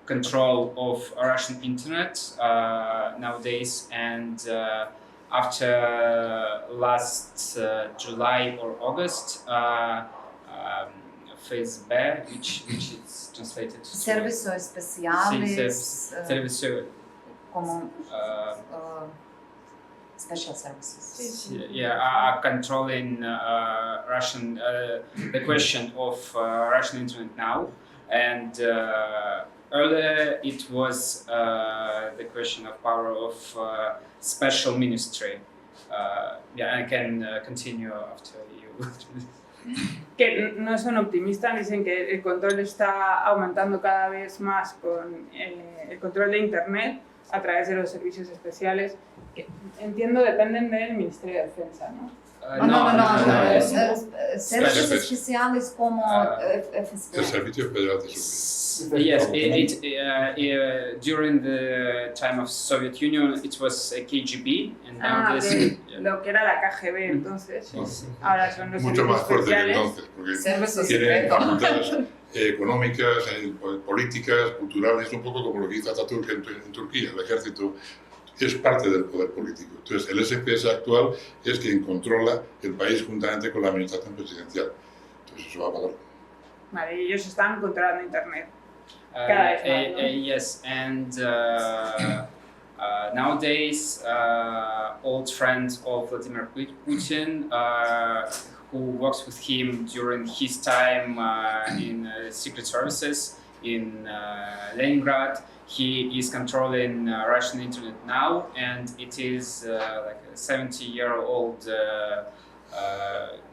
control of Russian internet nowadays, and after last July or August, FSB, which is translated to Servicios especiales, como special services. Yeah, are controlling Russian the question of Russian internet now, and earlier it was the question of power of special ministry. Yeah, I can continue after you. Que no son optimistas, dicen que el control está aumentando cada vez más con el control de Internet a través de los servicios especiales, que entiendo dependen del Ministerio de Defensa, ¿no? No. Servicios especiales como FSB. El Servicio Federal de Seguridad. Yes, during the time of Soviet Union, it was KGB, and now this. Lo que era la KGB entonces, sí. Ahora son los mucho más fuerte que entonces, porque tienen facultades económicas, políticas, culturales, un poco como lo que hizo Atatürk en Turquía. El ejército es parte del poder político. Entonces, el SPS actual es quien controla el país juntamente con la administración presidencial. Entonces, eso va a pasar. Vale, y ellos están controlando Internet. Cada vez más, ¿no? Yes, and Nowadays, old friend of Vladimir Putin, who works with him during his time in secret services in Leningrad, he is controlling Russian internet now, and it is like a 70-year-old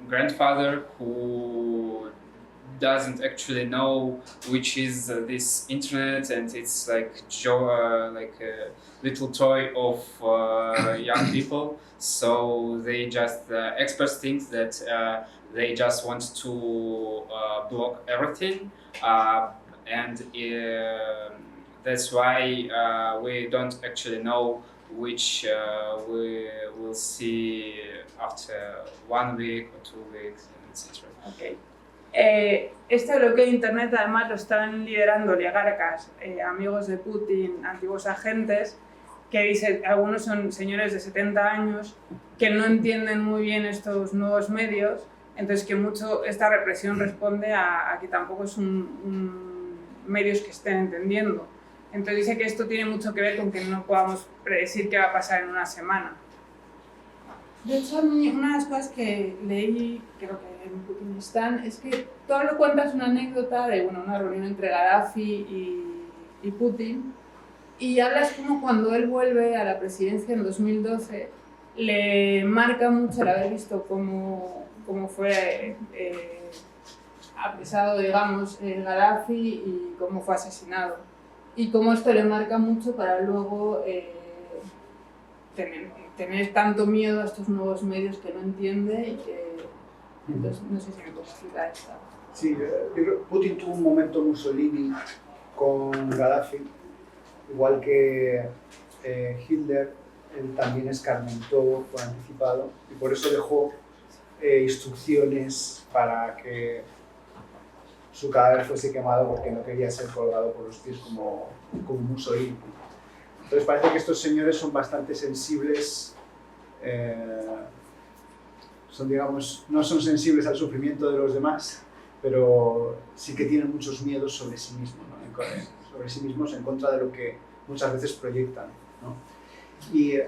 grandfather who doesn't actually know which is this internet, and it's like a little toy of young people. So they just experts think that they just want to block everything, and that's why we don't actually know which we will see after 1 week or 2 weeks, etc. Okay. Este bloqueo de Internet además lo están liderando oligarcas, amigos de Putin, antiguos agentes, que dicen, algunos son señores de 70 años que no entienden muy bien estos nuevos medios, entonces que mucho esta represión responde a que tampoco es medios que estén entendiendo. Entonces dice que esto tiene mucho que ver con que no podamos predecir qué va a pasar en una semana. De hecho, una de las cosas que leí, creo que en Putinistán, es que todo lo cuentas una anécdota de una reunión entre Gaddafi y Putin, y hablas como cuando él vuelve a la presidencia en 2012, le marca mucho el haber visto cómo fue apresado, digamos, Gaddafi y cómo fue asesinado. Y cómo esto le marca mucho para luego tener tanto miedo a estos nuevos medios que no entiende y que... Entonces, no sé si me puedes explicar esto. Sí, yo creo que Putin tuvo un momento Mussolini con Gaddafi, igual que Hitler, él también escarmentó por anticipado y por eso dejó instrucciones para que su cadáver fuese quemado porque no quería ser colgado por los pies como Mussolini. Entonces parece que estos señores son bastante sensibles, no son sensibles al sufrimiento de los demás, pero sí que tienen muchos miedos sobre sí mismos, ¿no? Sobre sí mismos en contra de lo que muchas veces proyectan, ¿no? Y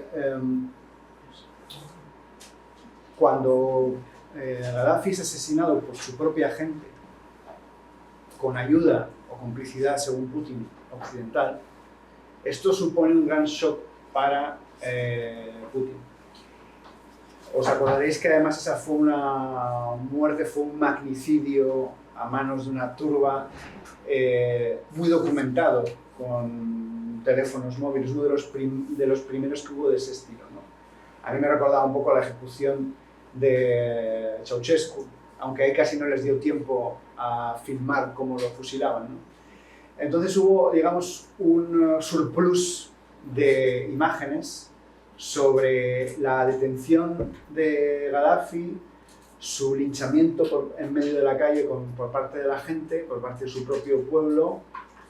cuando Gaddafi es asesinado por su propia gente, con ayuda o complicidad, según Putin, occidental, esto supone un gran shock para Putin. Os acordaréis que además esa fue una muerte, fue un magnicidio a manos de una turba muy documentado con teléfonos móviles, uno de los primeros que hubo de ese estilo, ¿no? A mí me recordaba un poco la ejecución de Ceausescu, aunque ahí casi no les dio tiempo a filmar cómo lo fusilaban, ¿no? Entonces hubo, digamos, un surplus de imágenes sobre la detención de Gaddafi, su linchamiento en medio de la calle por parte de la gente, por parte de su propio pueblo,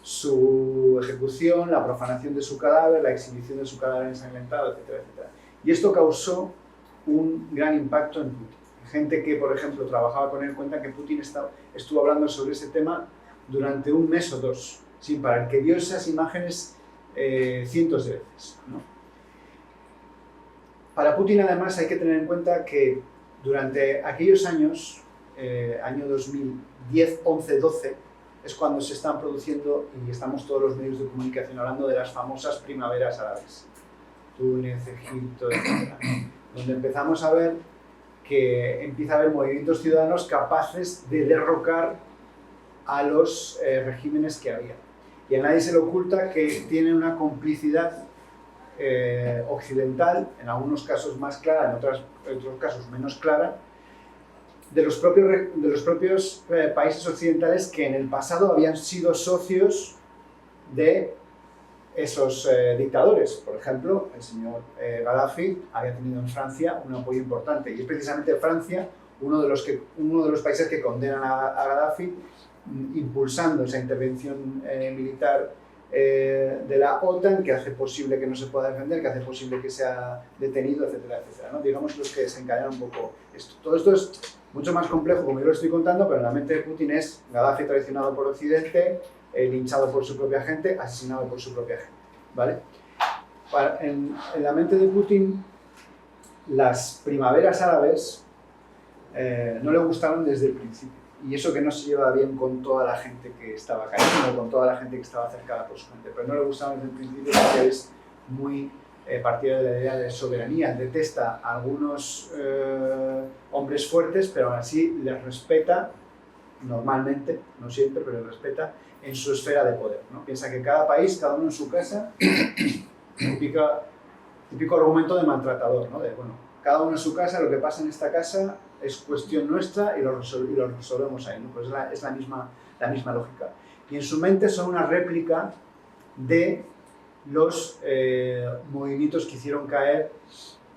su ejecución, la profanación de su cadáver, la exhibición de su cadáver ensangrentado, etcétera, etcétera. Y esto causó un gran impacto en Putin. Gente que, por ejemplo, trabajaba con él cuenta que Putin estuvo hablando sobre ese tema durante 1 mes o 2, sin parar, que vio esas imágenes cientos de veces, ¿no? Para Putin, además, hay que tener en cuenta que durante aquellos años, año 2010, 11, 12, es cuando se están produciendo, y estamos todos los medios de comunicación hablando de las famosas primaveras árabes, Túnez, Egipto, etc., donde empezamos a ver que empieza a haber movimientos ciudadanos capaces de derrocar a los regímenes que había. Y a nadie se le oculta que tienen una complicidad occidental, en algunos casos más clara, en otros casos menos clara, de los propios países occidentales que en el pasado habían sido socios de esos dictadores. Por ejemplo, el señor Gaddafi había tenido en Francia un apoyo importante, y es precisamente Francia uno de los países que condenan a Gaddafi, impulsando esa intervención militar de la OTAN, que hace posible que no se pueda defender, que hace posible que sea detenido, etcétera, etcétera, ¿no? Digamos los que desencadenan un poco esto. Todo esto es mucho más complejo, como yo lo estoy contando, pero en la mente de Putin es Gaddafi traicionado por Occidente, linchado por su propia gente, asesinado por su propia gente, ¿vale? en la mente de Putin, las primaveras árabes no le gustaron desde el principio. Y eso que no se lleva bien con toda la gente que estaba cayendo, con toda la gente que estaba cercada por su gente, pero no le gustaban desde el principio porque es muy partidario de la idea de soberanía. Detesta a algunos hombres fuertes, pero aún así les respeta, normalmente, no siempre, pero les respeta en su esfera de poder, ¿no? Piensa que cada país, cada uno en su casa, típico argumento de maltratador, ¿no? De, bueno, cada uno en su casa, lo que pasa en esta casa es cuestión nuestra y lo resolvemos ahí, ¿no? Pues es la misma lógica. Y en su mente son una réplica de los movimientos que hicieron caer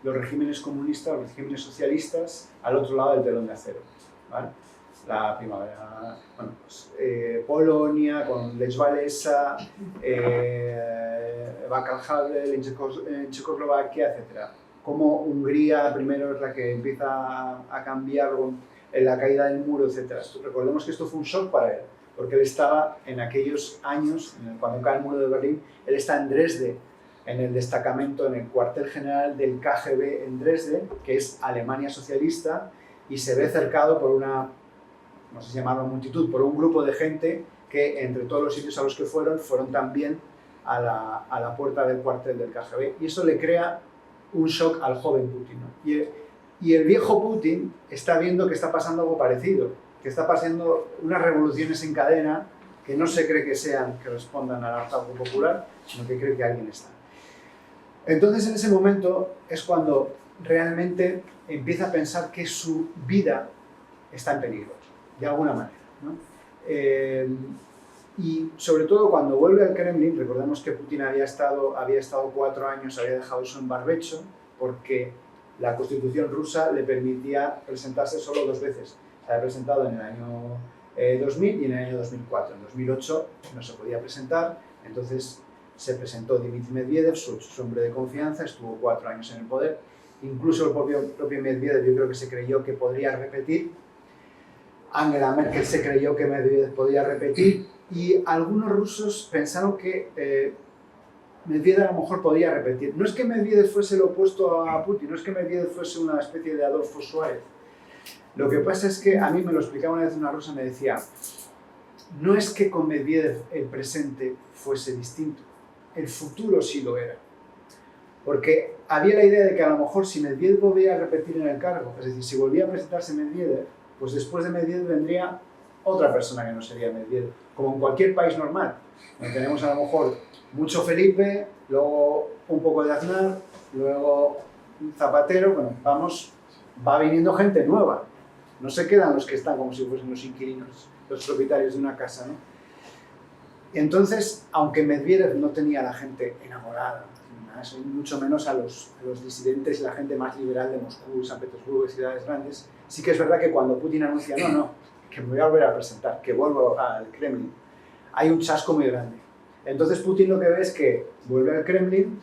los regímenes comunistas, los regímenes socialistas al otro lado del telón de acero, ¿vale? La primavera, bueno, pues, Polonia, con Lech Walesa, Václav Havel en Checoslovaquia, etc. Como Hungría primero es la que empieza a cambiar en la caída del muro, etc. Recordemos que esto fue un shock para él, porque él estaba en aquellos años, cuando cae el muro de Berlín, él está en Dresde, en el destacamento, en el cuartel general del KGB en Dresde, que es Alemania socialista, y se ve cercado por una, no sé si llamarlo multitud, por un grupo de gente que entre todos los sitios a los que fueron también a la puerta del cuartel del KGB. Y eso le crea un shock al joven Putin, ¿no? Y el viejo Putin está viendo que está pasando algo parecido, que está pasando unas revoluciones en cadena que no se cree que respondan al hartazgo popular, sino que cree que alguien está. Entonces, en ese momento es cuando realmente empieza a pensar que su vida está en peligro, de alguna manera, ¿no? Y sobre todo cuando vuelve al Kremlin, recordemos que Putin había estado 4 años, había dejado eso en barbecho, porque la Constitución rusa le permitía presentarse solo 2 veces. Se había presentado en el año 2000 y en el año 2004. En 2008 no se podía presentar, entonces se presentó Dmitry Medvedev, su hombre de confianza, estuvo 4 años en el poder. Incluso el propio Medvedev, yo creo que se creyó que podría repetir. Angela Merkel se creyó que Medvedev podía repetir. Y algunos rusos pensaron que Medvedev a lo mejor podía repetir. No es que Medvedev fuese lo opuesto a Putin, no es que Medvedev fuese una especie de Adolfo Suárez. Lo que pasa es que a mí me lo explicaba una vez una rusa, me decía, no es que con Medvedev el presente fuese distinto, el futuro sí lo era. Porque había la idea de que a lo mejor si Medvedev volvía a repetir en el cargo, es decir, si volvía a presentarse Medvedev, pues después de Medvedev vendría otra persona que no sería Medvedev, como en cualquier país normal. Tenemos a lo mejor mucho Felipe, luego un poco de Aznar, luego Zapatero, bueno, va viniendo gente nueva. No se quedan los que están como si fuesen los inquilinos, los propietarios de una casa, ¿no? Y entonces, aunque Medvedev no tenía a la gente enamorada, mucho menos a los disidentes y la gente más liberal de Moscú, San Petersburgo y ciudades grandes, sí que es verdad que cuando Putin anuncia que me voy a volver a presentar, que vuelvo al Kremlin, hay un chasco muy grande. Entonces Putin lo que ve es que vuelve al Kremlin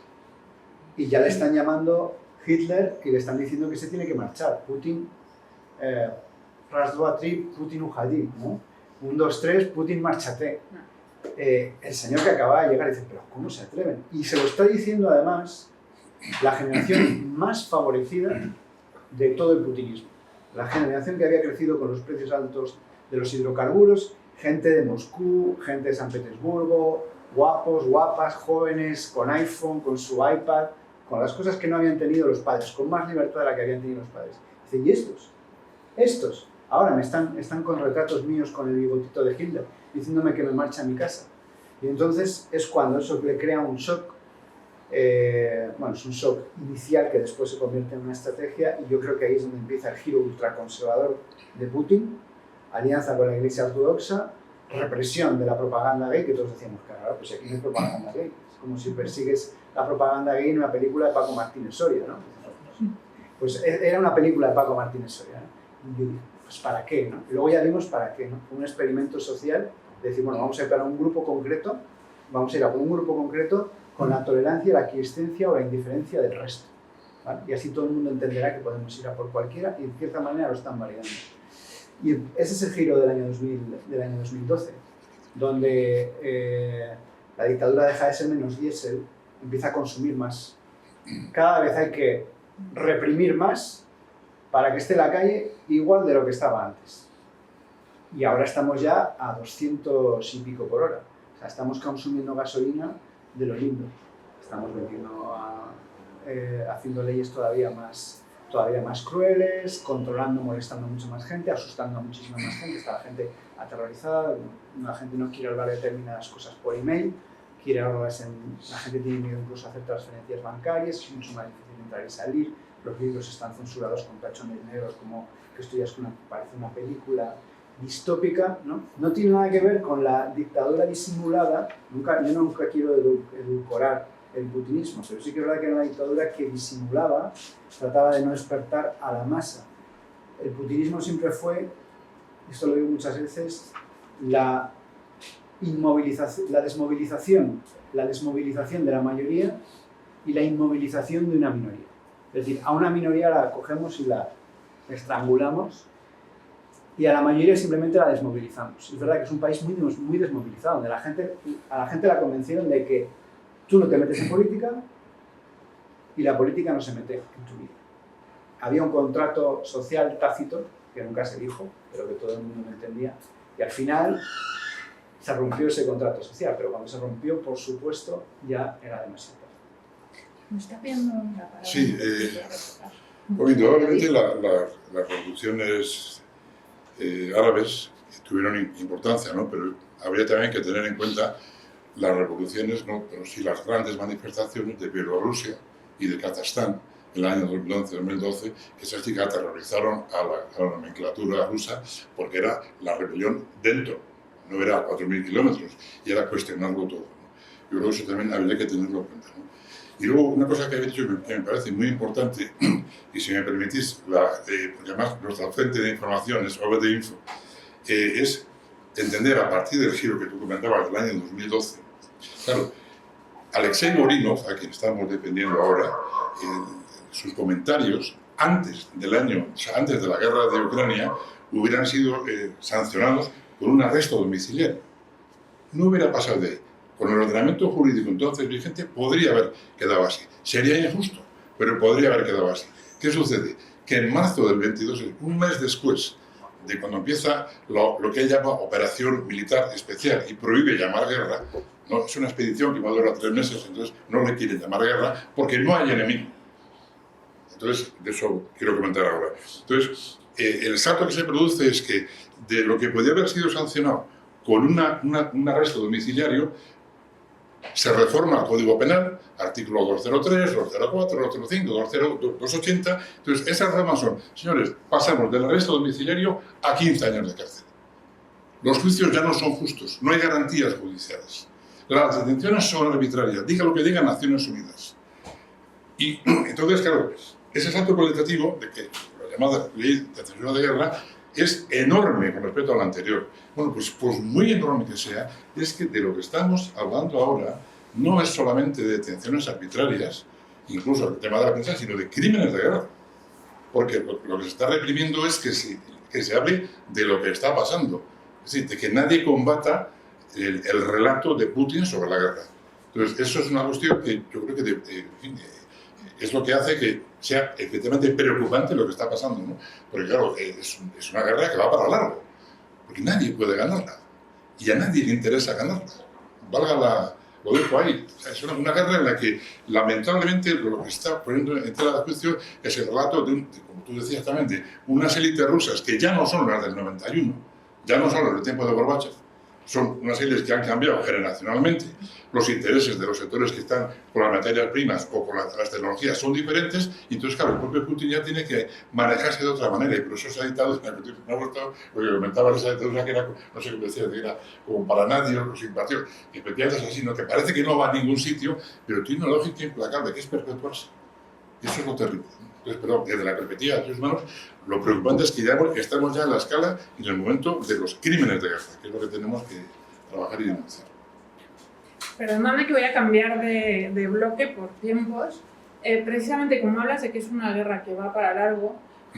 y ya le están llamando Hitler y le están diciendo que se tiene que marchar. Putin, raz, dva, tri, Putin ujadí, ¿no? 1, 2, 3, Putin márchate. El señor que acaba de llegar dice, pero ¿cómo se atreven? Y se lo está diciendo además la generación más favorecida de todo el putinismo. La generación que había crecido con los precios altos de los hidrocarburos, gente de Moscú, gente de San Petersburgo, guapos, guapas, jóvenes, con iPhone, con su iPad, con las cosas que no habían tenido los padres, con más libertad de la que habían tenido los padres. Dice, ¿y estos? Estos, ahora están con retratos míos con el bigotito de Hitler, diciéndome que me marche a mi casa. Y entonces es cuando eso le crea un shock. Bueno, es un shock inicial que después se convierte en una estrategia y yo creo que ahí es donde empieza el giro ultraconservador de Putin, alianza con la Iglesia Ortodoxa, represión de la propaganda gay, que todos decíamos, claro, pues aquí no hay propaganda gay, es como si persigues la propaganda gay en una película de Paco Martínez Soria, ¿no? Pues era una película de Paco Martínez Soria, ¿no? Y yo digo, pues ¿para qué? ¿No? Y luego ya vimos para qué, ¿no? Un experimento social, de decir, bueno, vamos a ir para un grupo concreto, vamos a ir a un grupo concreto con la tolerancia, la aquiescencia o la indiferencia del resto, ¿vale? Y así todo el mundo entenderá que podemos ir a por cualquiera y en cierta manera lo están validando. Y ese es el giro del año 2012, donde la dictadura deja de ser menos diésel empieza a consumir más. Cada vez hay que reprimir más para que esté la calle igual de lo que estaba antes. Y ahora estamos ya a 200 y pico por hora. O sea, estamos consumiendo gasolina de lo lindo. Estamos haciendo leyes todavía más crueles, controlando, molestando a mucha más gente, asustando a muchísima más gente. Está la gente aterrorizada, la gente no quiere hablar de determinadas cosas por email, la gente tiene miedo incluso a hacer transferencias bancarias, es mucho más difícil entrar y salir, los libros están censurados con tachones negros, como que esto ya parece una película distópica, ¿no? No tiene nada que ver con la dictadura disimulada. Yo nunca quiero edulcorar el putinismo, pero sí que es verdad que era una dictadura que disimulaba, trataba de no despertar a la masa. El putinismo siempre fue, esto lo digo muchas veces, la desmovilización de la mayoría y la inmovilización de una minoría. Es decir, a una minoría la cogemos y la estrangulamos, y a la mayoría simplemente la desmovilizamos. Es verdad que es un país muy desmovilizado, donde a la gente la convencieron de que tú no te metes en política y la política no se mete en tu vida. Había un contrato social tácito, que nunca se dijo, pero que todo el mundo me entendía, y al final se rompió ese contrato social, pero cuando se rompió, por supuesto, ya era demasiado tarde. ¿Me está pidiendo la palabra? Sí, indudablemente las revoluciones árabes tuvieron importancia, ¿no? Pero habría también que tener en cuenta las revoluciones, ¿no? Pero sí las grandes manifestaciones de Bielorrusia y de Kazajstán en el año 2011-2012, que esas sí que aterrorizaron a la nomenclatura rusa, porque era la rebelión dentro, no era a 4.000 kilómetros, y era cuestionarlo todo, ¿no? Yo creo que eso también habría que tenerlo en cuenta, ¿no? Y luego una cosa que habéis dicho que me parece muy importante, y si me permitís, porque además nuestra fuente de información es OBD Info, es entender a partir del giro que tú comentabas del año 2012. Claro, Alexei Morinov, a quien estamos dependiendo ahora, sus comentarios antes del año, o sea, antes de la guerra de Ucrania, hubieran sido sancionados con un arresto domiciliario. No hubiera pasado de ahí. Con el ordenamiento jurídico entonces vigente podría haber quedado así. Sería injusto, pero podría haber quedado así. ¿Qué sucede? Que en marzo del 22, un mes después de cuando empieza lo que él llama Operación Militar Especial y prohíbe llamar guerra, ¿no? Es una expedición que va a durar 3 meses, entonces no le quiere llamar guerra porque no hay enemigo. Entonces, de eso quiero comentar ahora. Entonces, el salto que se produce es que de lo que podía haber sido sancionado con un arresto domiciliario, se reforma el Código Penal, artículo 203, 204, 205, 280. Entonces, esas reformas son, señores, pasamos del arresto domiciliario a 15 años de cárcel. Los juicios ya no son justos, no hay garantías judiciales. Las detenciones son arbitrarias, diga lo que digan Naciones Unidas. Y entonces, claro, ese salto cualitativo de que la llamada ley de censura de guerra es enorme con respecto a lo anterior. Bueno, pues muy enorme que sea, es que de lo que estamos hablando ahora no es solamente de detenciones arbitrarias, incluso el tema de la prensa, sino de crímenes de guerra. Porque lo que se está reprimiendo es que se hable de lo que está pasando. Es decir, de que nadie combata el relato de Putin sobre la guerra. Entonces, eso es una cuestión que yo creo que es lo que hace que sea efectivamente preocupante lo que está pasando, ¿no? Porque claro, es una guerra que va para largo, porque nadie puede ganarla, y a nadie le interesa ganarla. Lo dejo ahí. O sea, es una guerra en la que, lamentablemente, lo que está poniendo en tela de juicio es el relato como tú decías también, de unas élites rusas que ya no son las del 91, ya no son las del tiempo de Gorbachev, son unas élites que han cambiado generacionalmente. Los intereses de los sectores que están con las materias primas o con las tecnologías son diferentes, y entonces, claro, el propio Putin ya tiene que manejarse de otra manera, y por eso se ha dictado, me ha gustado, lo que comentaba esa dictadura que era, no sé qué decía, que era como para nadie o simpático, que efectivamente es así, ¿no? Que parece que no va a ningún sitio, pero tiene una lógica implacable, que es perpetuarse. Eso es lo terrible, ¿no? Entonces, pero desde la perspectiva de los humanos, lo preocupante es que ya estamos ya en la escala y en el momento de los crímenes de guerra, que es lo que tenemos que trabajar y denunciar. Perdóname que voy a cambiar de bloque por tiempos. Precisamente como hablas de que es una guerra que va para largo,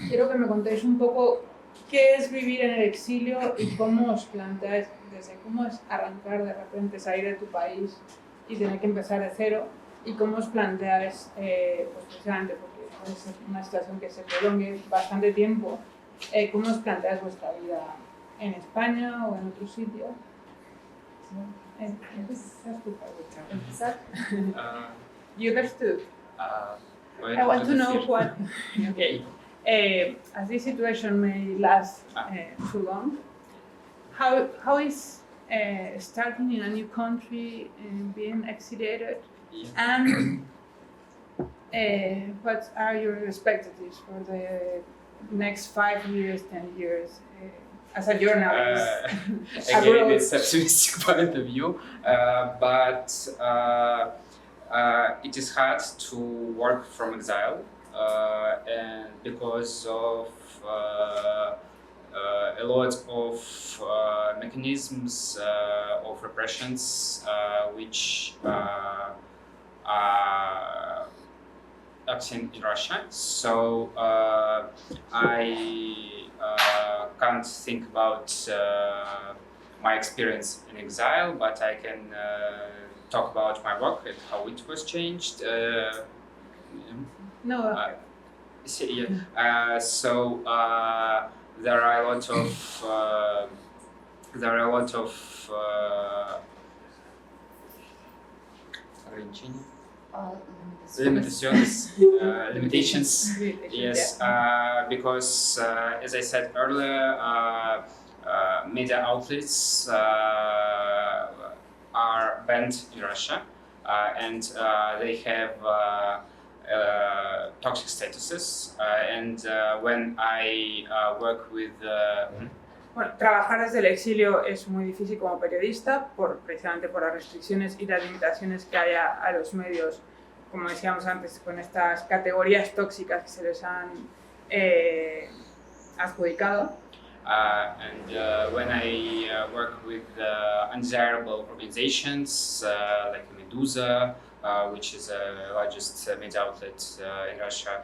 quiero que me contéis un poco qué es vivir en el exilio y cómo os planteáis, desde cómo es arrancar de repente, salir de tu país y tener que empezar de cero, y cómo os planteáis, pues precisamente porque es una situación que se prolongue bastante tiempo, cómo os planteáis vuestra vida en España o en otro sitio. Empezar. You understood? I want to know what. Okay. As this situation may last too long, how is starting in a new country and being exiliated, and what are your expectations for the next 5 years, 10 years as a journalist? Again, it's optimistic point of view, but it is hard to work from exile, and because of a lot of mechanisms of repressions which are acting in Russia. So I can't think about my experience in exile, but I can talk about my work and how it was changed. No. So there are a lot of limitations. Yes, because as I said earlier, media outlets are banned in Russia, and they have toxic statuses. And when I work with Bueno, trabajar desde el exilio es muy difícil como periodista, precisamente por las restricciones y las limitaciones que hay a los medios, como decíamos antes, con estas categorías tóxicas que se les han adjudicado. And when I work with undesirable organizations like Medusa, which is the largest media outlet in Russia,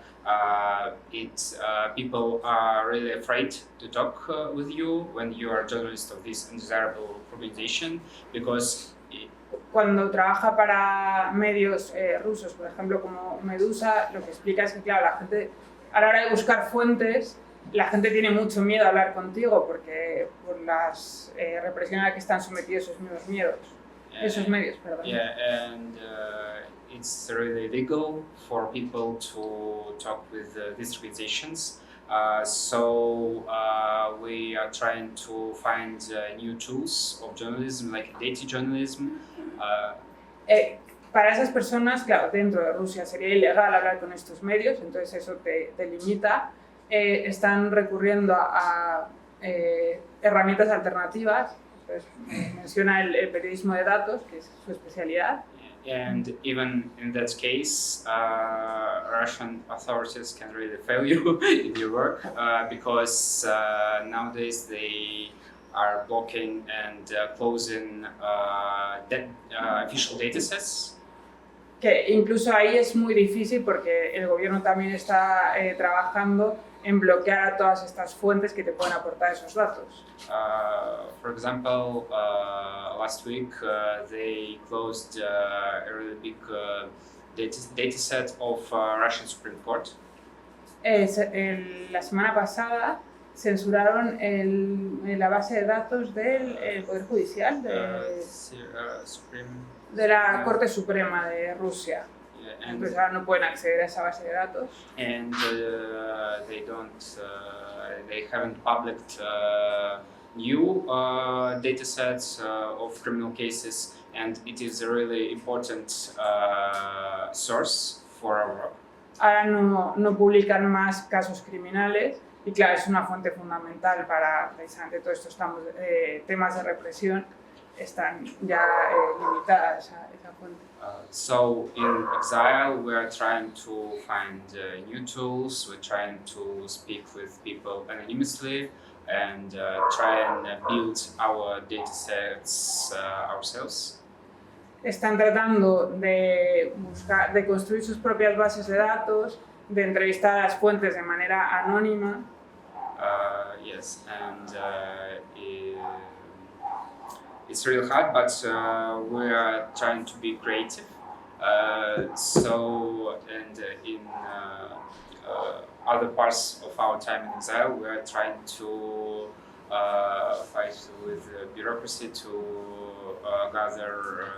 people are really afraid to talk with you when you are a journalist of this undesirable organization, because cuando trabaja para medios rusos, por ejemplo, como Medusa, lo que explica es que, claro, la gente, a la hora de buscar fuentes, la gente tiene mucho miedo a hablar contigo porque por las represiones a las que están sometidos esos medios, perdón. Yeah, and it's really illegal for people to talk with these organizations. So we are trying to find new tools of journalism, like data journalism. Para esas personas, claro, dentro de Rusia sería ilegal hablar con estos medios, entonces eso te limita. Están recurriendo a herramientas alternativas. Entonces, menciona el periodismo de datos, que es su especialidad. And even in that case, Russian authorities can really fail you in your work because nowadays they are blocking and closing official datasets. Que incluso ahí es muy difícil porque el gobierno también está trabajando en bloquear a todas estas fuentes que te pueden aportar esos datos. For example, last week they closed a really big dataset of Russian Supreme Court. La semana pasada censuraron la base de datos del Poder Judicial de la Corte Suprema de Rusia. Entonces ahora no pueden acceder a esa base de datos. And they haven't published new datasets of criminal cases, and it is a really important source for our work. Ahora no publican más casos criminales y claro, es una fuente fundamental para precisamente todos estos temas de represión. Están ya limitadas esa fuente. So in exile, we are trying to find new tools. We're trying to speak with people anonymously and try and build our datasets ourselves. Están tratando de construir sus propias bases de datos, de entrevistar a las fuentes de manera anónima. Yes, and it's really hard, but we are trying to be creative In other parts of our time in exile, we are trying to fight with bureaucracy to gather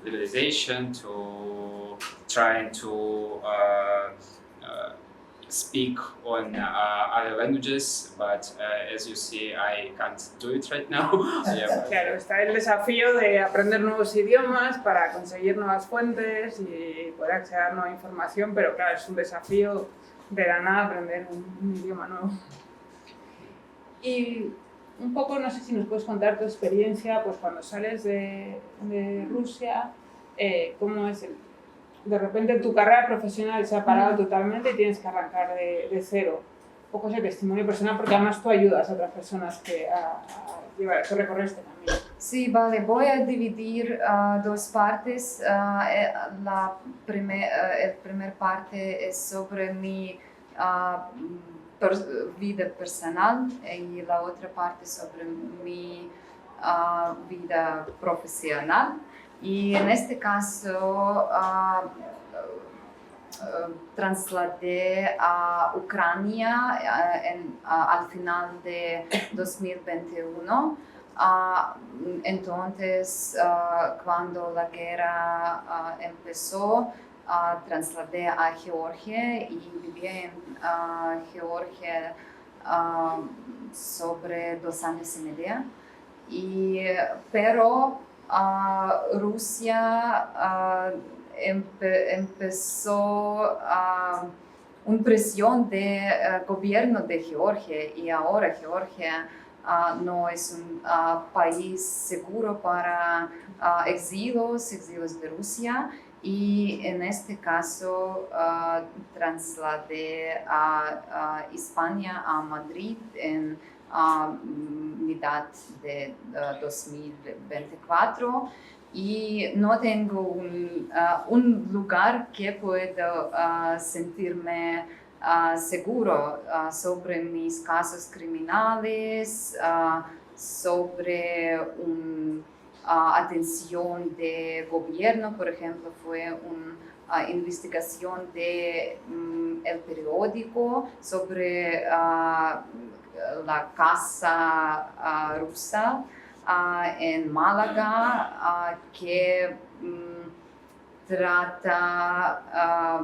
legalization, to trying to speak on other languages, but as you see, I can't do it right now. Claro, está el desafío de aprender nuevos idiomas para conseguir nuevas fuentes y poder acceder a nueva información, pero claro, es un desafío de la nada aprender un idioma nuevo. Y un poco, no sé si nos puedes contar tu experiencia, pues cuando sales de Rusia, cómo es de repente tu carrera profesional se ha parado totalmente y tienes que arrancar de cero. Un poco ese testimonio personal, porque además tú ayudas a otras personas a recorrer este camino. Sí, vale, voy a dividir dos partes. El primer parte es sobre mi vida personal y la otra parte sobre mi vida profesional. Y en este caso trasladé a Ucrania al final de 2021. Entonces, cuando la guerra empezó, trasladé a Georgia y viví en Georgia sobre 2 años y medio. Pero Rusia empezó una presión del gobierno de Georgia y ahora Georgia no es un país seguro para exilios de Rusia, y en este caso trasladé a España, a Madrid en mitad de 2024, y no tengo un lugar que puedo sentirme seguro sobre mis casos criminales, sobre atención de gobierno. Por ejemplo, fue una investigación de el periódico sobre la casa rusa en Málaga, que trata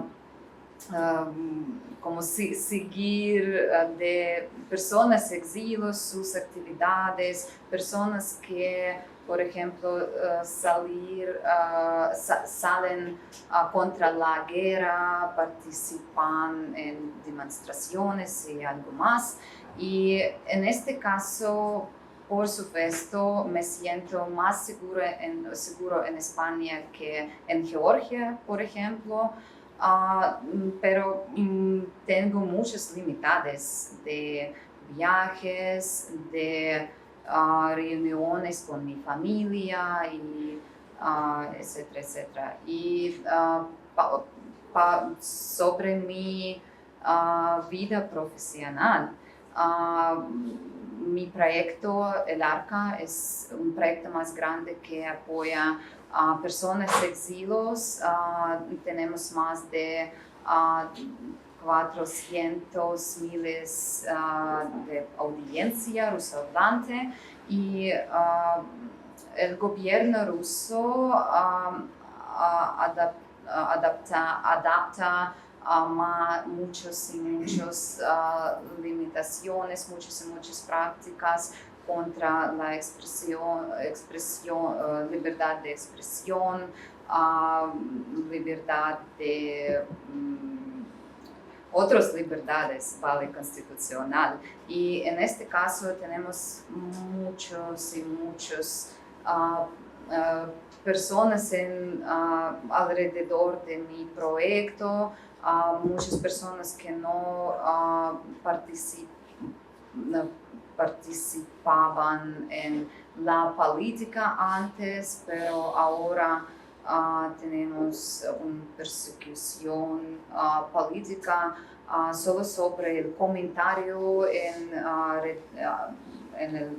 como seguir de personas exilios, sus actividades, personas que, por ejemplo, salen contra la guerra, participan en demostraciones y algo más. Y en este caso, por supuesto, me siento más seguro en España que en Georgia, por ejemplo. Pero tengo muchas limitaciones de viajes, de reuniones con mi familia, y etcétera, etcétera. Y sobre mi vida profesional, mi proyecto, el ARCA, es un proyecto más grande que apoya a personas exilios. Tenemos más de 400,000 de audiencia rusohablante, y el gobierno ruso adapta muchas limitaciones, muchas prácticas contra la libertad de expresión, libertad de otras libertades, vale, constitucional. Y en este caso tenemos muchos personas alrededor de mi proyecto, muchas personas que no participaban en la política antes, pero ahora tenemos una persecución política solo sobre el comentario en el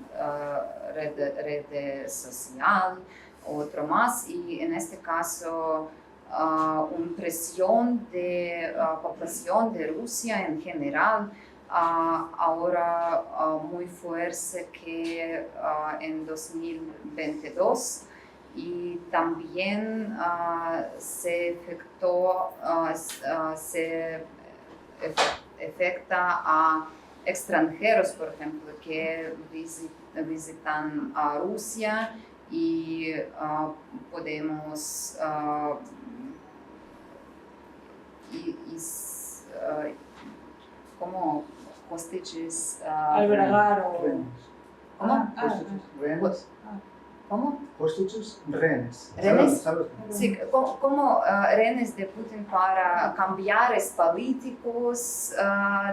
red social, otro más. Y en este caso una presión de población de Rusia en general, ahora muy fuerte que en 2022, y también se afecta a extranjeros, por ejemplo, que visitan a Rusia, y podemos como hostages, Albergar o... ¿cómo? Rehenes. ¿Cómo? Hostages, rehenes. ¿Rehenes? ¿Sabes? Sí, como rehenes de Putin para cambiares políticos,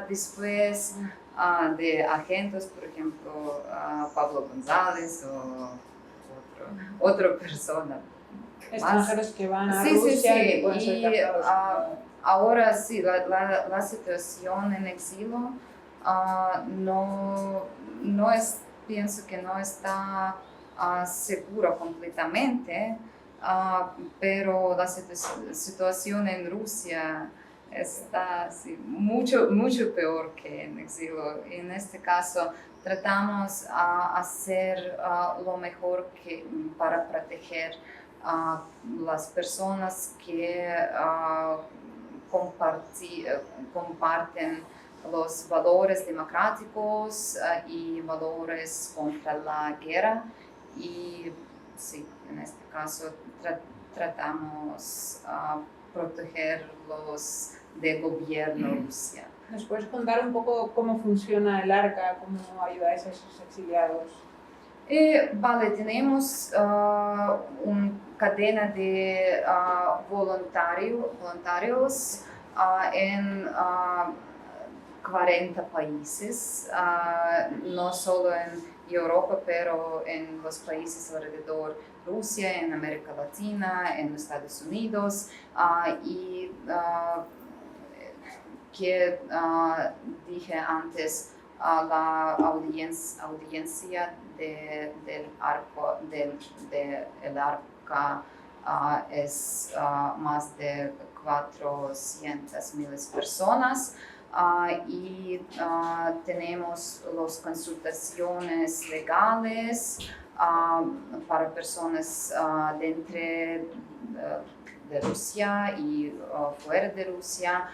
después de agentes, por ejemplo, Pablo González o otra persona. Extranjeros que van a Sí, Rusia y sí, pueden ser y captados. ahora sí, la situación en exilio no es, pienso que no está segura completamente, pero la situación en Rusia está mucho peor que en exilio. En este caso, tratamos hacer lo mejor para proteger a las personas que comparten los valores democráticos y valores contra la guerra. Y sí, en este caso tratamos protegerlos del gobierno Rusia. ¿Nos puedes contar un poco cómo funciona el Arca, cómo ayudáis a esos exiliados? Vale, tenemos una cadena de voluntarios en 40 países, no solo en Europa, pero en los países alrededor de Rusia, en América Latina, en Estados Unidos, y que dije antes, la audiencia del Arca es más de 400,000 personas, y tenemos las consultaciones legales para personas dentro de Rusia y fuera de Rusia.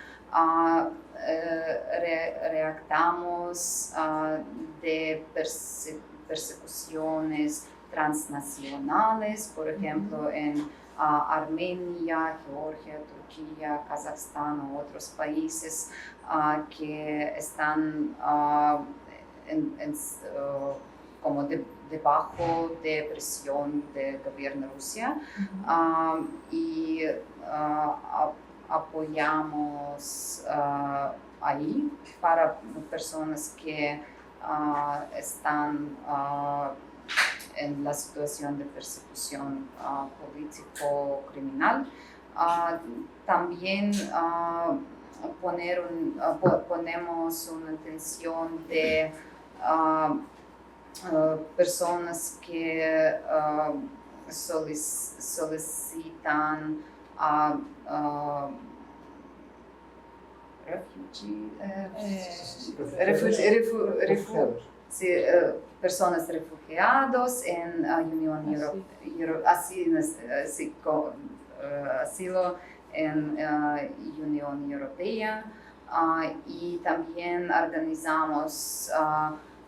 Reactamos de persecuciones transnacionales, por ejemplo, en Armenia, Georgia, Turquía, Kazajstán o otros países que están como debajo de presión del gobierno de Rusia, y apoyamos ahí para personas que están en la situación de persecución político-criminal. También ponemos una atención de personas que solicitan personas refugiados en Unión Europea, asilo en Unión Europea, y también organizamos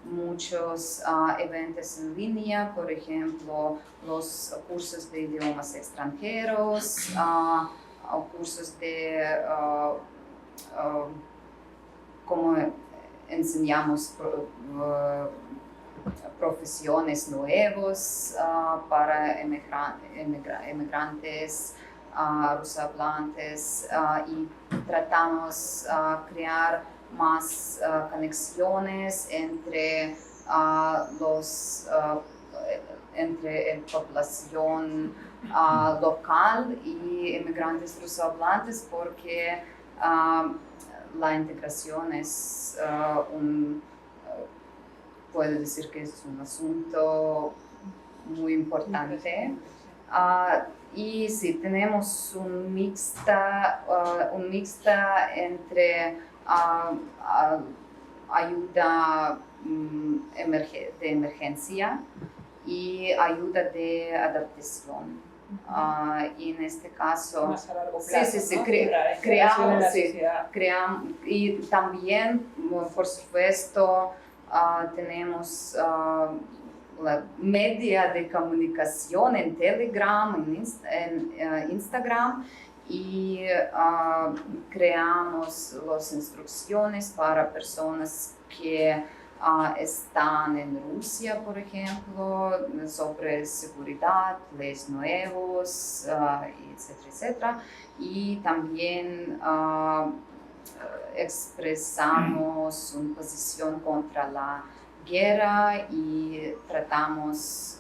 muchos eventos en línea, por ejemplo, los cursos de idiomas extranjeros, cursos de cómo enseñamos profesiones nuevas para emigrantes rusohablantes, y tratamos crear más conexiones entre entre la población local y emigrantes rusohablantes, porque la integración es puedo decir que es un asunto muy importante Y sí, tenemos un mixta entre ayuda de emergencia y ayuda de adaptación. Y en este caso, Más a largo plazo, sí, ¿no? Creamos, y también, por supuesto, tenemos la media de comunicación en Telegram, en Instagram, y creamos las instrucciones para personas que están en Rusia, por ejemplo, sobre seguridad, leyes nuevos, etcétera, etcétera. Y también expresamos una posición contra la guerra y tratamos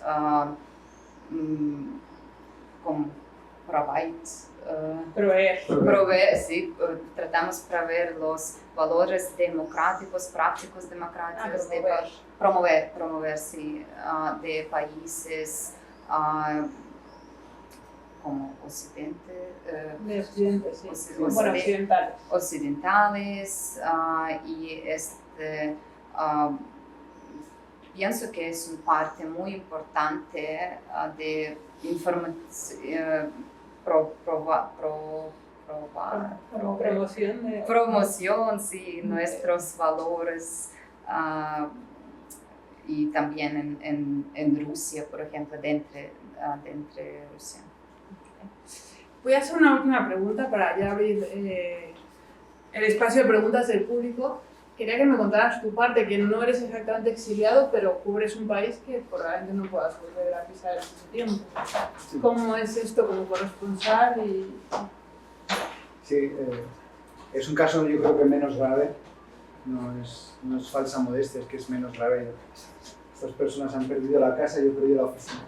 como tratamos de proveer los valores democráticos, prácticos democráticos, promover sí, de países como Occidente, sí. Bueno, occidentales, y pienso que es una parte muy importante de promoción, sí, nuestros valores, y también en Rusia, por ejemplo, dentro Rusia. Voy a hacer una última pregunta para ya abrir el espacio de preguntas del público. Quería que me contaras tu parte, que no eres exactamente exiliado, pero cubres un país que probablemente no puedas volver a pisar en ese tiempo. ¿Cómo es esto como corresponsal? Sí, es un caso yo creo que menos grave, no es falsa modestia, es que es menos grave. Estas personas han perdido la casa y yo he perdido la oficina.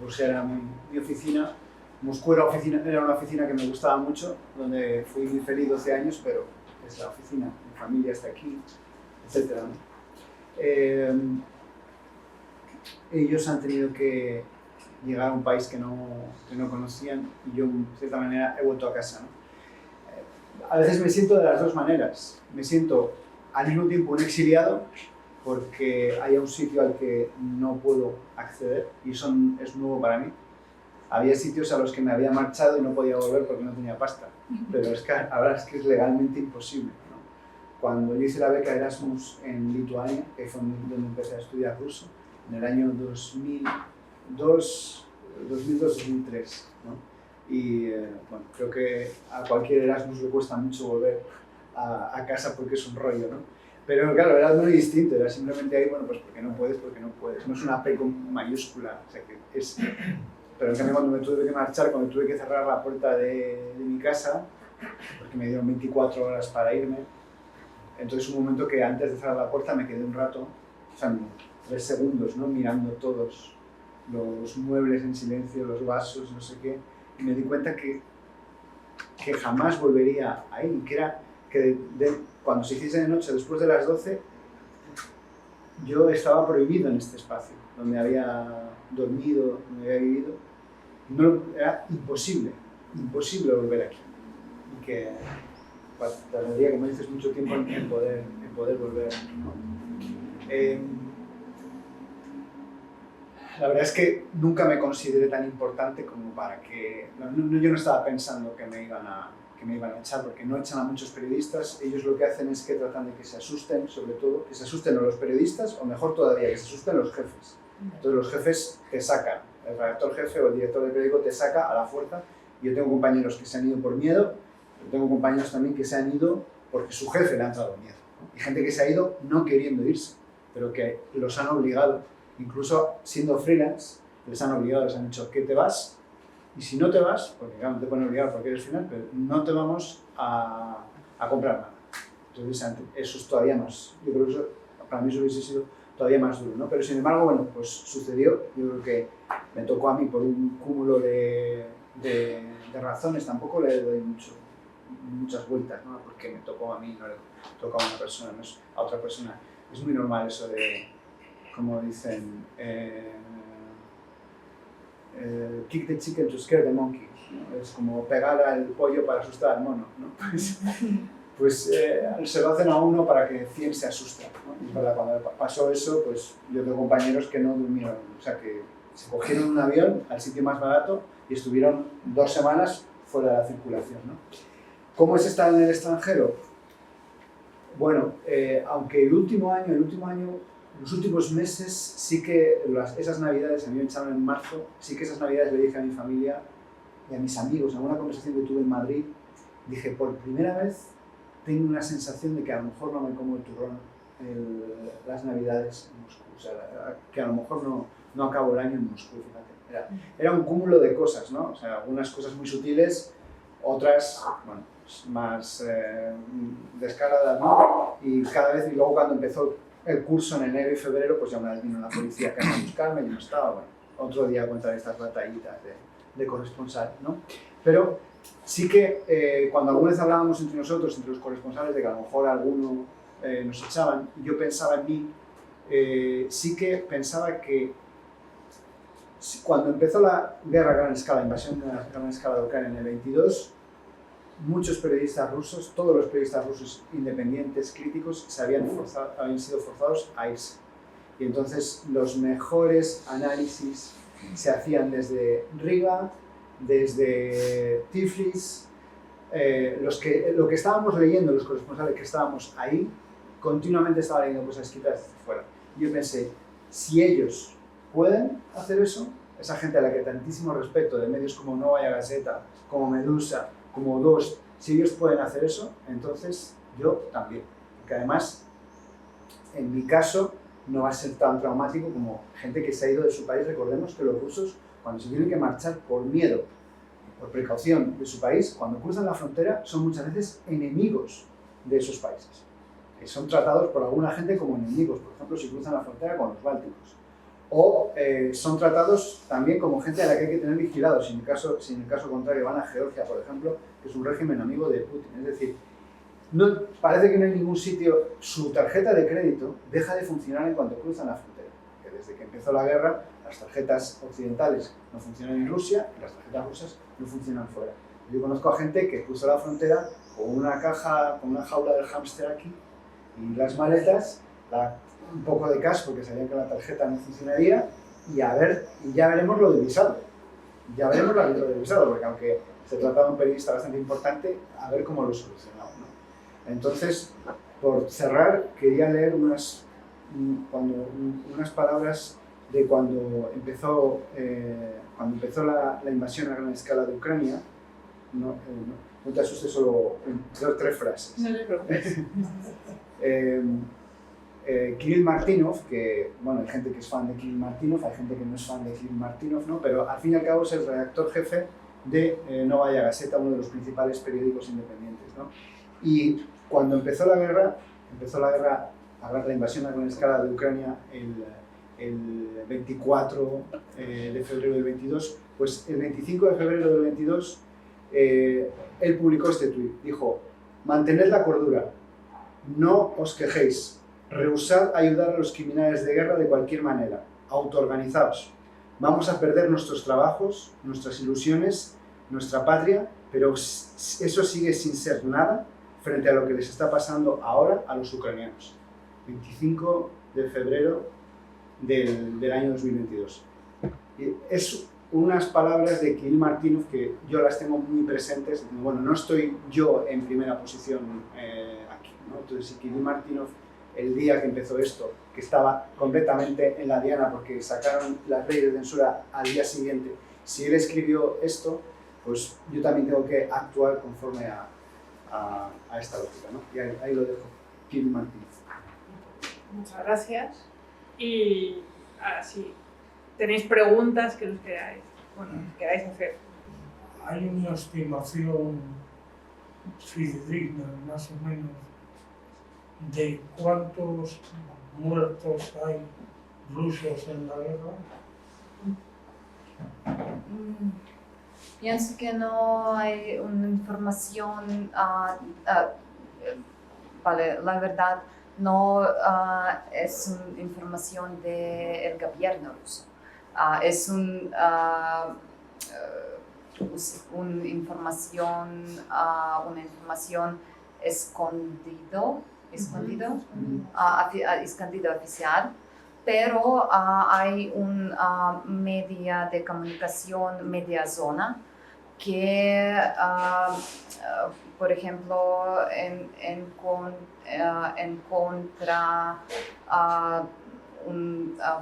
Rusia era mi oficina, Moscú era una oficina que me gustaba mucho, donde fui muy feliz 12 años, pero es la oficina, mi familia está aquí, etc. Ellos han tenido que llegar a un país que no conocían y yo, de cierta manera, he vuelto a casa, ¿no? A veces me siento de las dos maneras. Me siento al mismo tiempo un exiliado porque hay un sitio al que no puedo acceder y eso es nuevo para mí. Había sitios a los que me había marchado y no podía volver porque no tenía pasta, pero es que ahora es que es legalmente imposible, ¿no? Cuando yo hice la beca Erasmus en Lituania, que fue donde empecé a estudiar ruso, en el año 2002-2003, ¿no? Y bueno, creo que a cualquier Erasmus le cuesta mucho volver a casa porque es un rollo, ¿no? Pero claro, era muy distinto, era simplemente ahí, bueno, pues porque no puedes, no es una P con mayúscula, o sea que es... Pero en cambio cuando me tuve que marchar, cuando tuve que cerrar la puerta de mi casa, porque me dieron 24 horas para irme, entonces un momento que antes de cerrar la puerta me quedé un rato, o sea, 3 segundos, ¿no? Mirando todos los muebles en silencio, los vasos, no sé qué, y me di cuenta que jamás volvería ahí, que era que cuando se hiciese de noche, después de las 12, yo estaba prohibido en este espacio, donde había dormido, donde había vivido. No, era imposible volver aquí. Y que tardaría, como dices, mucho tiempo en poder volver, ¿no? La verdad es que nunca me consideré tan importante como para que... yo no estaba pensando que me iban a echar, porque no echan a muchos periodistas. Ellos lo que hacen es que tratan de que se asusten, sobre todo, que se asusten a los periodistas, o mejor todavía, que se asusten los jefes. Entonces los jefes te sacan, el redactor jefe o el director del periódico te saca a la fuerza. Yo tengo compañeros que se han ido por miedo, pero tengo compañeros también que se han ido porque su jefe le ha entrado miedo, ¿no? Y gente que se ha ido no queriendo irse, pero que los han obligado, incluso siendo freelance, les han obligado, les han dicho que te vas, y si no te vas, porque claro, no te pueden obligar porque eres freelance, pero no te vamos a comprar nada. Entonces eso es todavía más, yo creo que eso, para mí eso hubiese sido todavía más duro, ¿no? Pero sin embargo, bueno, pues sucedió. Yo creo que me tocó a mí por un cúmulo de razones, tampoco le doy muchas vueltas, ¿no? Porque me tocó a mí, no le tocó a una persona, no es a otra persona. Es muy normal eso de, como dicen, kick the chicken to scare the monkey, ¿no? Es como pegar al pollo para asustar al mono, ¿no? Pues se lo hacen a uno para que 100 se asusten, ¿no? Y para cuando pasó eso, pues yo tengo compañeros que no durmieron, o sea que se cogieron un avión al sitio más barato y estuvieron 2 semanas fuera de la circulación, ¿no? ¿Cómo es estar en el extranjero? Bueno, aunque el último año, los últimos meses, sí que esas navidades, a mí me echaron en marzo, sí que esas navidades le dije a mi familia y a mis amigos, en una conversación que tuve en Madrid, dije, por primera vez tengo una sensación de que a lo mejor no me como el turrón las navidades en Moscú, o sea, que a lo mejor no acabo el año en Moscú, fíjate. Era un cúmulo de cosas, ¿no? O sea, algunas cosas muy sutiles, otras, bueno, más descaradas, ¿no? Y cada vez, y luego cuando empezó el curso en enero y febrero, pues ya una vez vino la policía a buscarme, yo no estaba, bueno, otro día contar estas batallitas de corresponsal, ¿no? Pero sí que cuando alguna vez hablábamos entre nosotros, entre los corresponsales, de que a lo mejor alguno nos echaban, yo pensaba en mí, sí que pensaba que cuando empezó la guerra a gran escala, la invasión a gran escala de Ucrania en el 22, muchos periodistas rusos, todos los periodistas rusos independientes, críticos, habían sido forzados a irse. Y entonces los mejores análisis se hacían desde Riga, desde Tiflis, lo que estábamos leyendo, los corresponsales que estábamos ahí, continuamente estaba leyendo cosas escritas desde fuera. Y yo pensé, si ellos pueden hacer eso, esa gente a la que tantísimo respeto, de medios como Novaya Gazeta, como Medusa, como Dost, si ellos pueden hacer eso, entonces yo también. Porque además, en mi caso, no va a ser tan traumático como gente que se ha ido de su país. Recordemos que los rusos, cuando se tienen que marchar por miedo, por precaución de su país, cuando cruzan la frontera, son muchas veces enemigos de esos países. Que son tratados por alguna gente como enemigos, por ejemplo, si cruzan la frontera con los bálticos. O son tratados también como gente a la que hay que tener vigilados, si en el caso contrario van a Georgia, por ejemplo, que es un régimen amigo de Putin. Es decir, parece que no hay ningún sitio, su tarjeta de crédito deja de funcionar en cuanto cruzan la frontera. Que desde que empezó la guerra, las tarjetas occidentales no funcionan en Rusia y las tarjetas rusas no funcionan fuera. Yo conozco a gente que cruzó la frontera con una caja, con una jaula del hámster aquí y las maletas, un poco de cash porque sabían que la tarjeta no funcionaría y ya veremos lo del visado. Ya veremos lo del visado, porque aunque se trataba de un periodista bastante importante, a ver cómo lo solucionamos, ¿no? Entonces, por cerrar, quería leer unas palabras de cuando empezó la invasión a gran escala de Ucrania. No te asustes, solo 3 frases. No te preocupes. Kirill Martynov, que bueno, hay gente que es fan de Kirill Martynov, hay gente que no es fan de Kirill Martynov, ¿no? Pero al fin y al cabo es el redactor jefe de Novaya Gazeta, uno de los principales periódicos independientes, ¿no? Y cuando empezó la invasión a gran escala de Ucrania el 24 de febrero del 22, pues el 25 de febrero del 22 él publicó este tuit, dijo: mantened la cordura, no os quejéis, rehusad ayudar a los criminales de guerra de cualquier manera, autoorganizaos. Vamos a perder nuestros trabajos, nuestras ilusiones, nuestra patria, pero eso sigue sin ser nada frente a lo que les está pasando ahora a los ucranianos. 25 de febrero del año 2022. Y es unas palabras de Kirill Martynov que yo las tengo muy presentes. Bueno, no estoy yo en primera posición aquí, ¿no? Entonces, si Kirill Martynov, el día que empezó esto, que estaba completamente en la diana porque sacaron las leyes de censura al día siguiente, si él escribió esto, pues yo también tengo que actuar conforme a esta lógica, ¿no? Y ahí lo dejo. Kirill Martynov. Muchas gracias. Y ahora sí, tenéis preguntas que nos queráis hacer. Hay una estimación fidedigna, más o menos, de cuántos muertos hay rusos en la guerra. Pienso que no hay una información, vale, la verdad no es una información del gobierno ruso. Es una información escondido oficial, pero hay un media de comunicación, media zona, que, por ejemplo, encuentra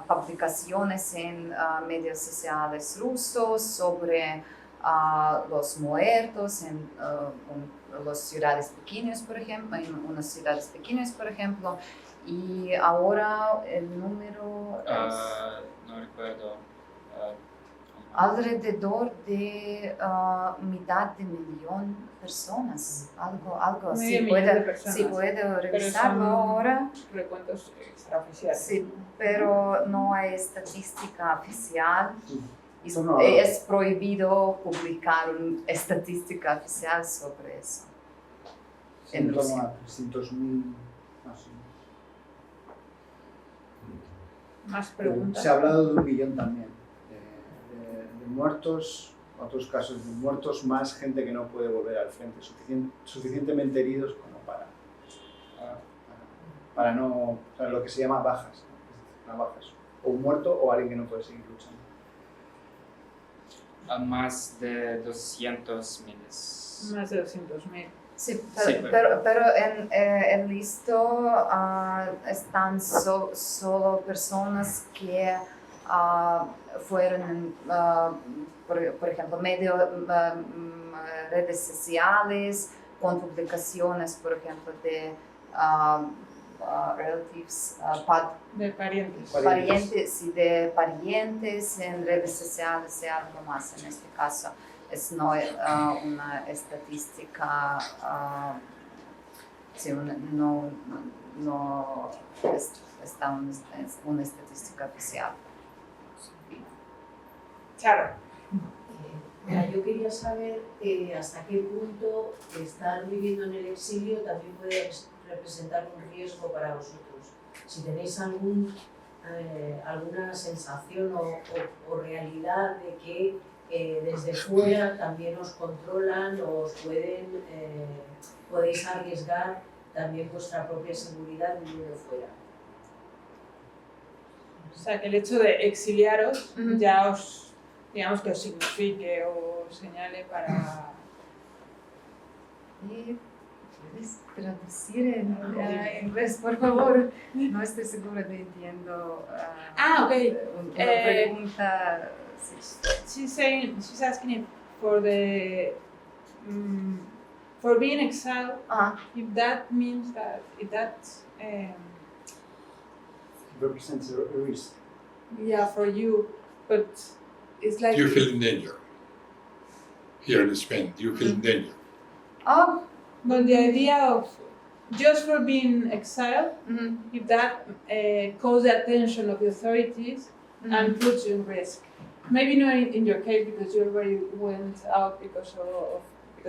publicaciones en medios sociales rusos sobre los muertos en las ciudades pequeñas, por ejemplo, y ahora el número es No recuerdo. alrededor de mitad de millón de personas, algo así. Medio millón de personas. Sí, puedo revisarlo son ahora. recuentos extraoficiales. Sí, pero no hay estadística oficial. Y No. es prohibido publicar una estadística oficial sobre eso. En torno a 300.000 más o menos. Más preguntas. Se ha hablado de 1 millón también, de muertos, otros casos de muertos, más gente que no puede volver al frente, suficientemente heridos como para no, o sea, lo que se llama bajas, o un muerto o alguien que no puede seguir luchando. A más de 200 miles. Más de 200.000. Sí, Sí, pero en el listo están solo personas que fueron, por ejemplo, redes sociales, con publicaciones, por ejemplo, de relatives, De parientes. de parientes en redes sociales y algo más en este caso. Es no una estadística, no está una estadística oficial. Charo. Mira, yo quería saber hasta qué punto estar viviendo en el exilio también puede representar un riesgo para vosotros. Si tenéis alguna sensación o realidad de que desde fuera también os controlan o os podéis arriesgar también vuestra propia seguridad viviendo fuera. O sea, que el hecho de exiliaros Ujú. ya os, digamos que os signifique o os señale para... ¿Y puedes traducir en inglés, por favor? No estoy segura de entiendo. Ok. Una pregunta. Sí. She's asking if for the for being exiled, if that means that Represents a risk. yeah, for you, but it's like Do you feel in danger? Here in Spain, do you feel in danger? but the idea of just for being exiled, Mhm. if that calls the attention of the authorities and puts you in risk. Maybe not in your case because you already went out because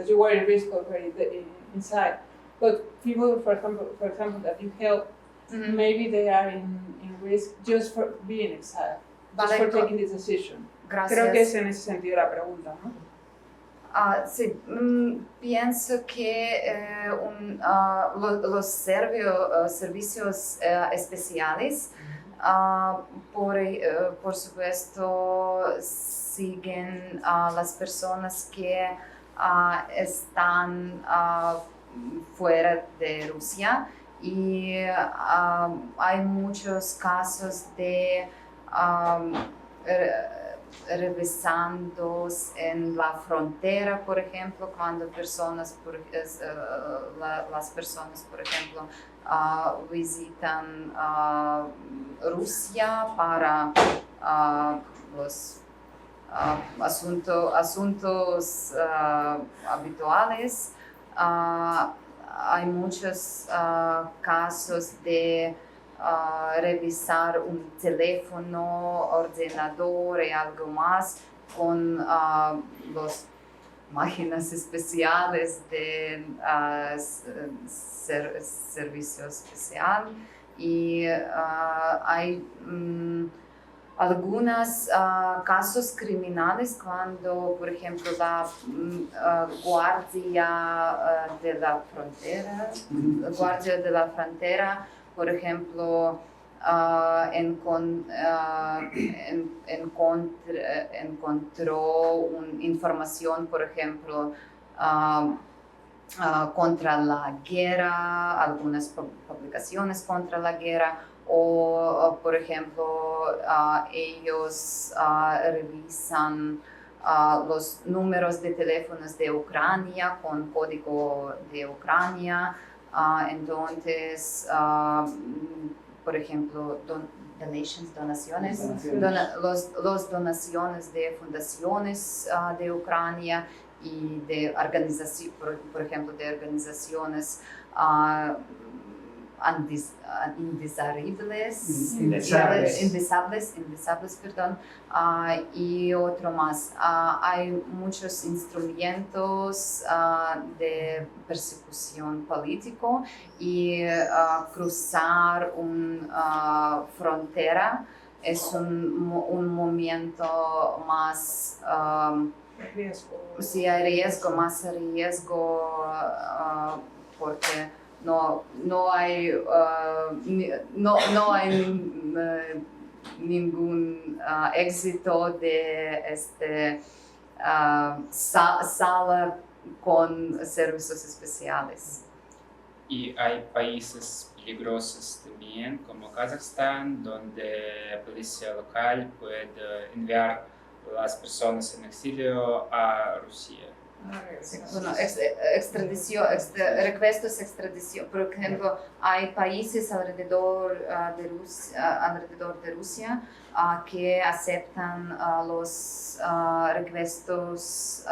you were in risk already inside. But people, for example, that you help, Mhm. maybe they are in risk just for being exiled, just for taking this decision. Gracias. Creo que es en ese sentido la pregunta, ¿no? Sí, pienso que los servicios especiales, por supuesto, siguen a las personas que están fuera de Rusia y hay muchos casos de revisando en la frontera, por ejemplo, cuando las personas, por ejemplo, visitan Rusia para los asuntos habituales. Hay muchos casos de revisar un teléfono, ordenador y algo más con las máquinas especiales de servicio especial y hay algunos casos criminales cuando, por ejemplo, la guardia de la frontera, por ejemplo, encontró información, por ejemplo, contra la guerra, algunas publicaciones contra la guerra, o por ejemplo, ellos revisan los números de teléfonos de Ucrania con código de Ucrania. Entonces, por ejemplo, donaciones, los donaciones de fundaciones de Ucrania y de organizaciones, por ejemplo, de organizaciones indeseables, perdón, y otro más. Hay muchos instrumentos de persecución político y cruzar una frontera es un momento más hay riesgo porque no hay ningún éxito de sala con servicios especiales. Y hay países peligrosos también, como Kazajstán, donde la policía local puede enviar a las personas en exilio a Rusia. Bueno, requestos de extradición. Por ejemplo, hay países alrededor de Rusia que aceptan los requestos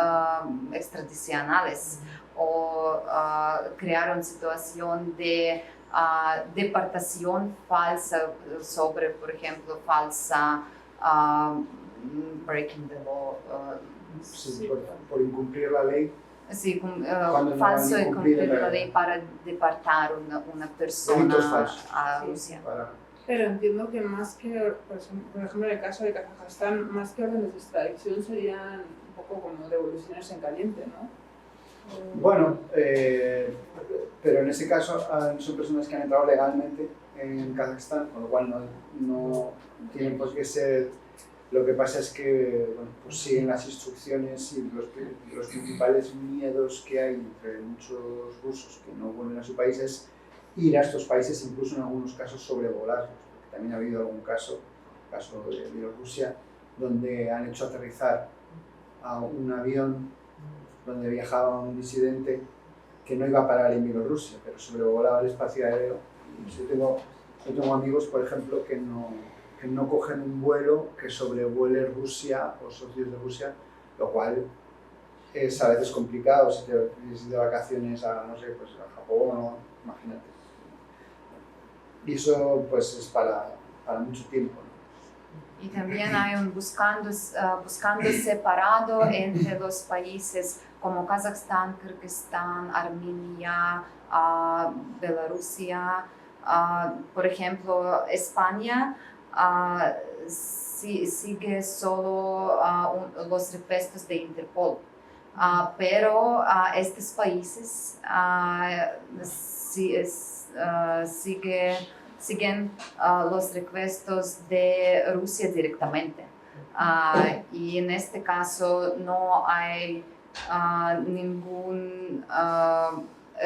extradicionales o crearon situación de deportación falsa sobre, por ejemplo, falsa breaking the law. Sí, por incumplir la ley. Sí, falso incumplir la ley para deportar una persona a Rusia. Pero entiendo que más que, por ejemplo, en el caso de Kazajstán, más que órdenes de extradición serían un poco como devoluciones en caliente, ¿no? Bueno, pero en ese caso son personas que han entrado legalmente en Kazajstán, con lo cual no tienen por qué ser. Lo que pasa es que bueno, pues siguen las instrucciones y los principales miedos que hay entre muchos rusos que no vuelven a su país es ir a estos países, incluso en algunos casos sobrevolarlos. Porque también ha habido algún caso de Bielorrusia, donde han hecho aterrizar a un avión donde viajaba un disidente que no iba a parar en Bielorrusia, pero sobrevolaba el espacio aéreo. Yo tengo amigos, por ejemplo, que no cogen un vuelo que sobrevuele Rusia o socios de Rusia, lo cual es a veces complicado si te vas de vacaciones a, no sé, pues a Japón o imagínate. Y eso pues es para mucho tiempo, ¿no? Y también hay un buscando separado entre los países como Kazajstán, Kirguistán, Armenia, Bielorrusia. Por ejemplo, España sigue solo los requestos de Interpol, pero estos países siguen los requestos de Rusia directamente. Y en este caso no hay ningún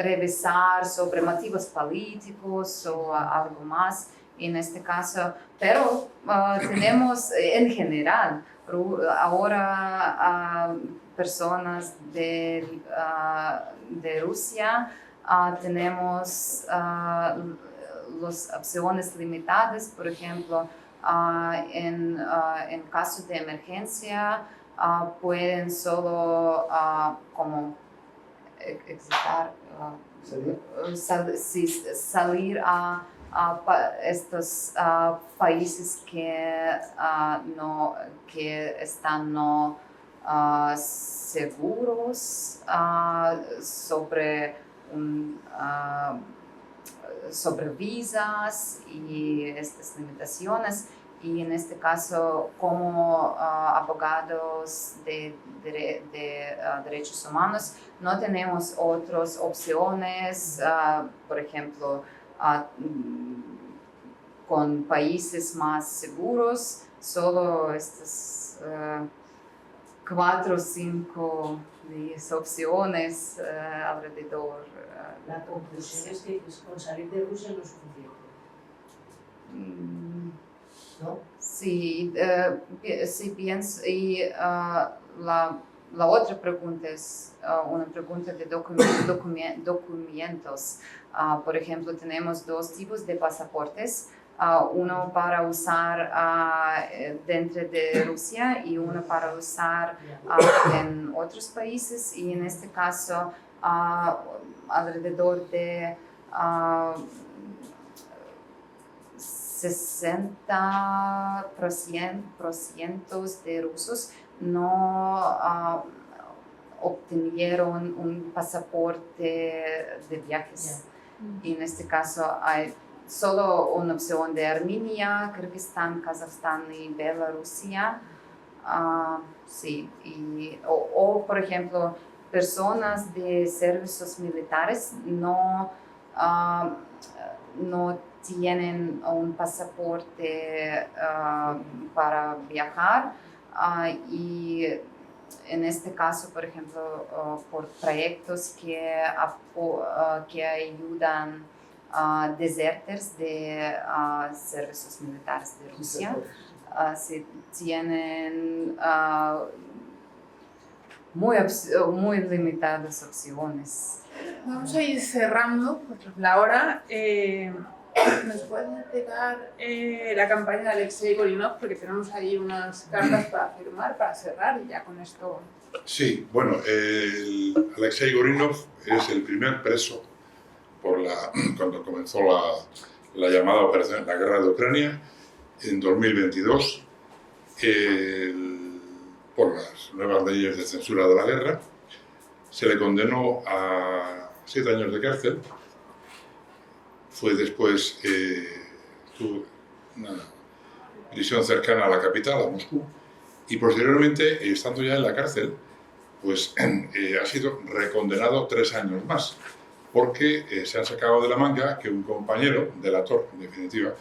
revisar sobre motivos políticos o algo más en este caso, pero tenemos en general ahora personas de Rusia, tenemos las opciones limitadas, por ejemplo, en caso de emergencia pueden solo como salir a estos países que están no seguros sobre visas y estas limitaciones. y en este caso como abogados de derechos humanos no tenemos otras opciones, por ejemplo, con países más seguros, solo estas 4 o 5 opciones alrededor. La conclusión es que con salir de Rusia no es suficiente, ¿no? Sí, sí pienso. Y la otra pregunta es una pregunta de documentos. Por ejemplo, tenemos 2 tipos de pasaportes. Uno para usar dentro de Rusia y uno para usar en otros países, y en este caso alrededor de 60% de rusos no obtuvieron un pasaporte de viajes. Y en este caso hay solo una opción de Armenia, Kirguistán, Kazajstán y Bielorrusia. Sí, o por ejemplo, personas de servicios militares no tienen un pasaporte para viajar, y en este caso, por ejemplo, por proyectos que ayudan deserters de servicios militares de Rusia, se tienen muy limitadas opciones. Vamos a ir cerrando por la hora. ¿Nos puedes explicar la campaña de Alexei Gorinov? Porque tenemos ahí unas cartas para firmar, para cerrar, y ya con esto... Sí, bueno, Alexei Gorinov es el primer preso cuando comenzó la llamada operación, la guerra de Ucrania, en 2022, por las nuevas leyes de censura de la guerra. Se le condenó a 7 años de cárcel. Fue después, tuvo una prisión cercana a la capital, a Moscú, y posteriormente, estando ya en la cárcel, pues ha sido recondenado 3 años más, porque se han sacado de la manga que un compañero, delator, en definitiva,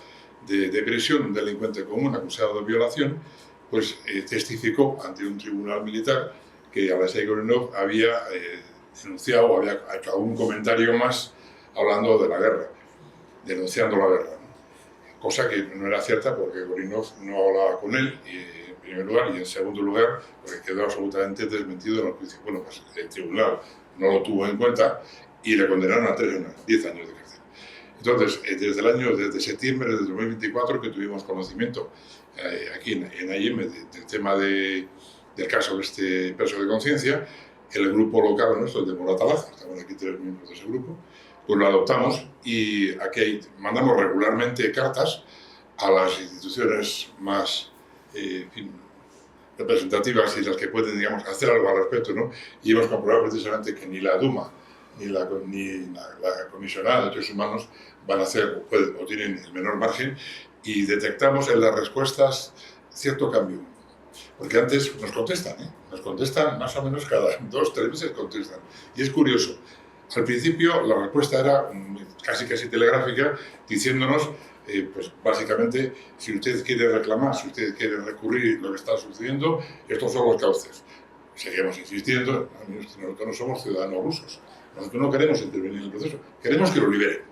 de prisión, un delincuente común acusado de violación, pues testificó ante un tribunal militar que Alexei Gorinov había denunciado o había hecho algún comentario más hablando de la guerra, denunciando la guerra, ¿no? Cosa que no era cierta, porque Gorinov no hablaba con él, en primer lugar, y en segundo lugar, porque quedó absolutamente desmentido en el juicio. Bueno, pues el tribunal no lo tuvo en cuenta y le condenaron a 10 años de cárcel. Entonces, desde septiembre de 2024 que tuvimos conocimiento aquí en AIM del tema del caso de este preso de conciencia, el grupo local nuestro, el de Moratalaz, estamos aquí 3 miembros de ese grupo, pues lo adoptamos, y aquí mandamos regularmente cartas a las instituciones más representativas y las que pueden, digamos, hacer algo al respecto, ¿no? Y hemos comprobado precisamente que ni la Duma ni la Comisionada de Derechos Humanos van a hacer o tienen el menor margen, y detectamos en las respuestas cierto cambio. Porque antes nos contestan más o menos cada 2 o 3 meses contestan. Y es curioso, al principio la respuesta era casi telegráfica, diciéndonos, pues básicamente, si usted quiere reclamar, si usted quiere recurrir lo que está sucediendo, estos son los cauces. Seguimos insistiendo, nosotros no somos ciudadanos rusos, nosotros no queremos intervenir en el proceso, queremos que lo liberen.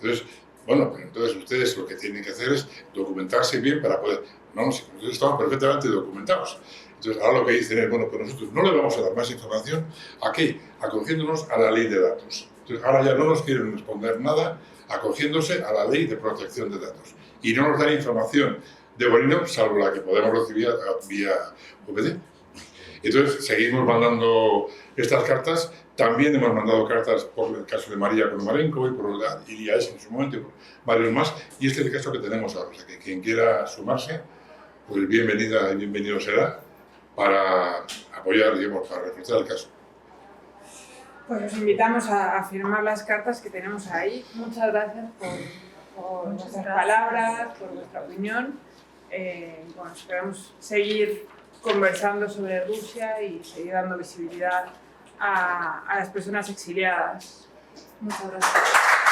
Entonces, bueno, pues entonces ustedes lo que tienen que hacer es documentarse bien para poder... No, si nosotros estamos perfectamente documentados. Entonces, ahora lo que dicen es, bueno, pues nosotros no le vamos a dar más información. ¿A qué? Acogiéndonos a la ley de datos. Entonces, ahora ya no nos quieren responder nada acogiéndose a la ley de protección de datos. Y no nos dan información de Gorinov, salvo la que podemos recibir vía VD. Entonces, seguimos mandando estas cartas. También hemos mandado cartas por el caso de María Ponomarenko y por Ilias en su momento, y por varios más. Y este es el caso que tenemos ahora. O sea, que quien quiera sumarse, pues bienvenida y bienvenido será para apoyar, digamos, para reforzar el caso. Pues os invitamos a firmar las cartas que tenemos ahí. Muchas gracias por vuestras palabras, por vuestra opinión. bueno, esperamos seguir conversando sobre Rusia y seguir dando visibilidad a las personas exiliadas. Muchas gracias.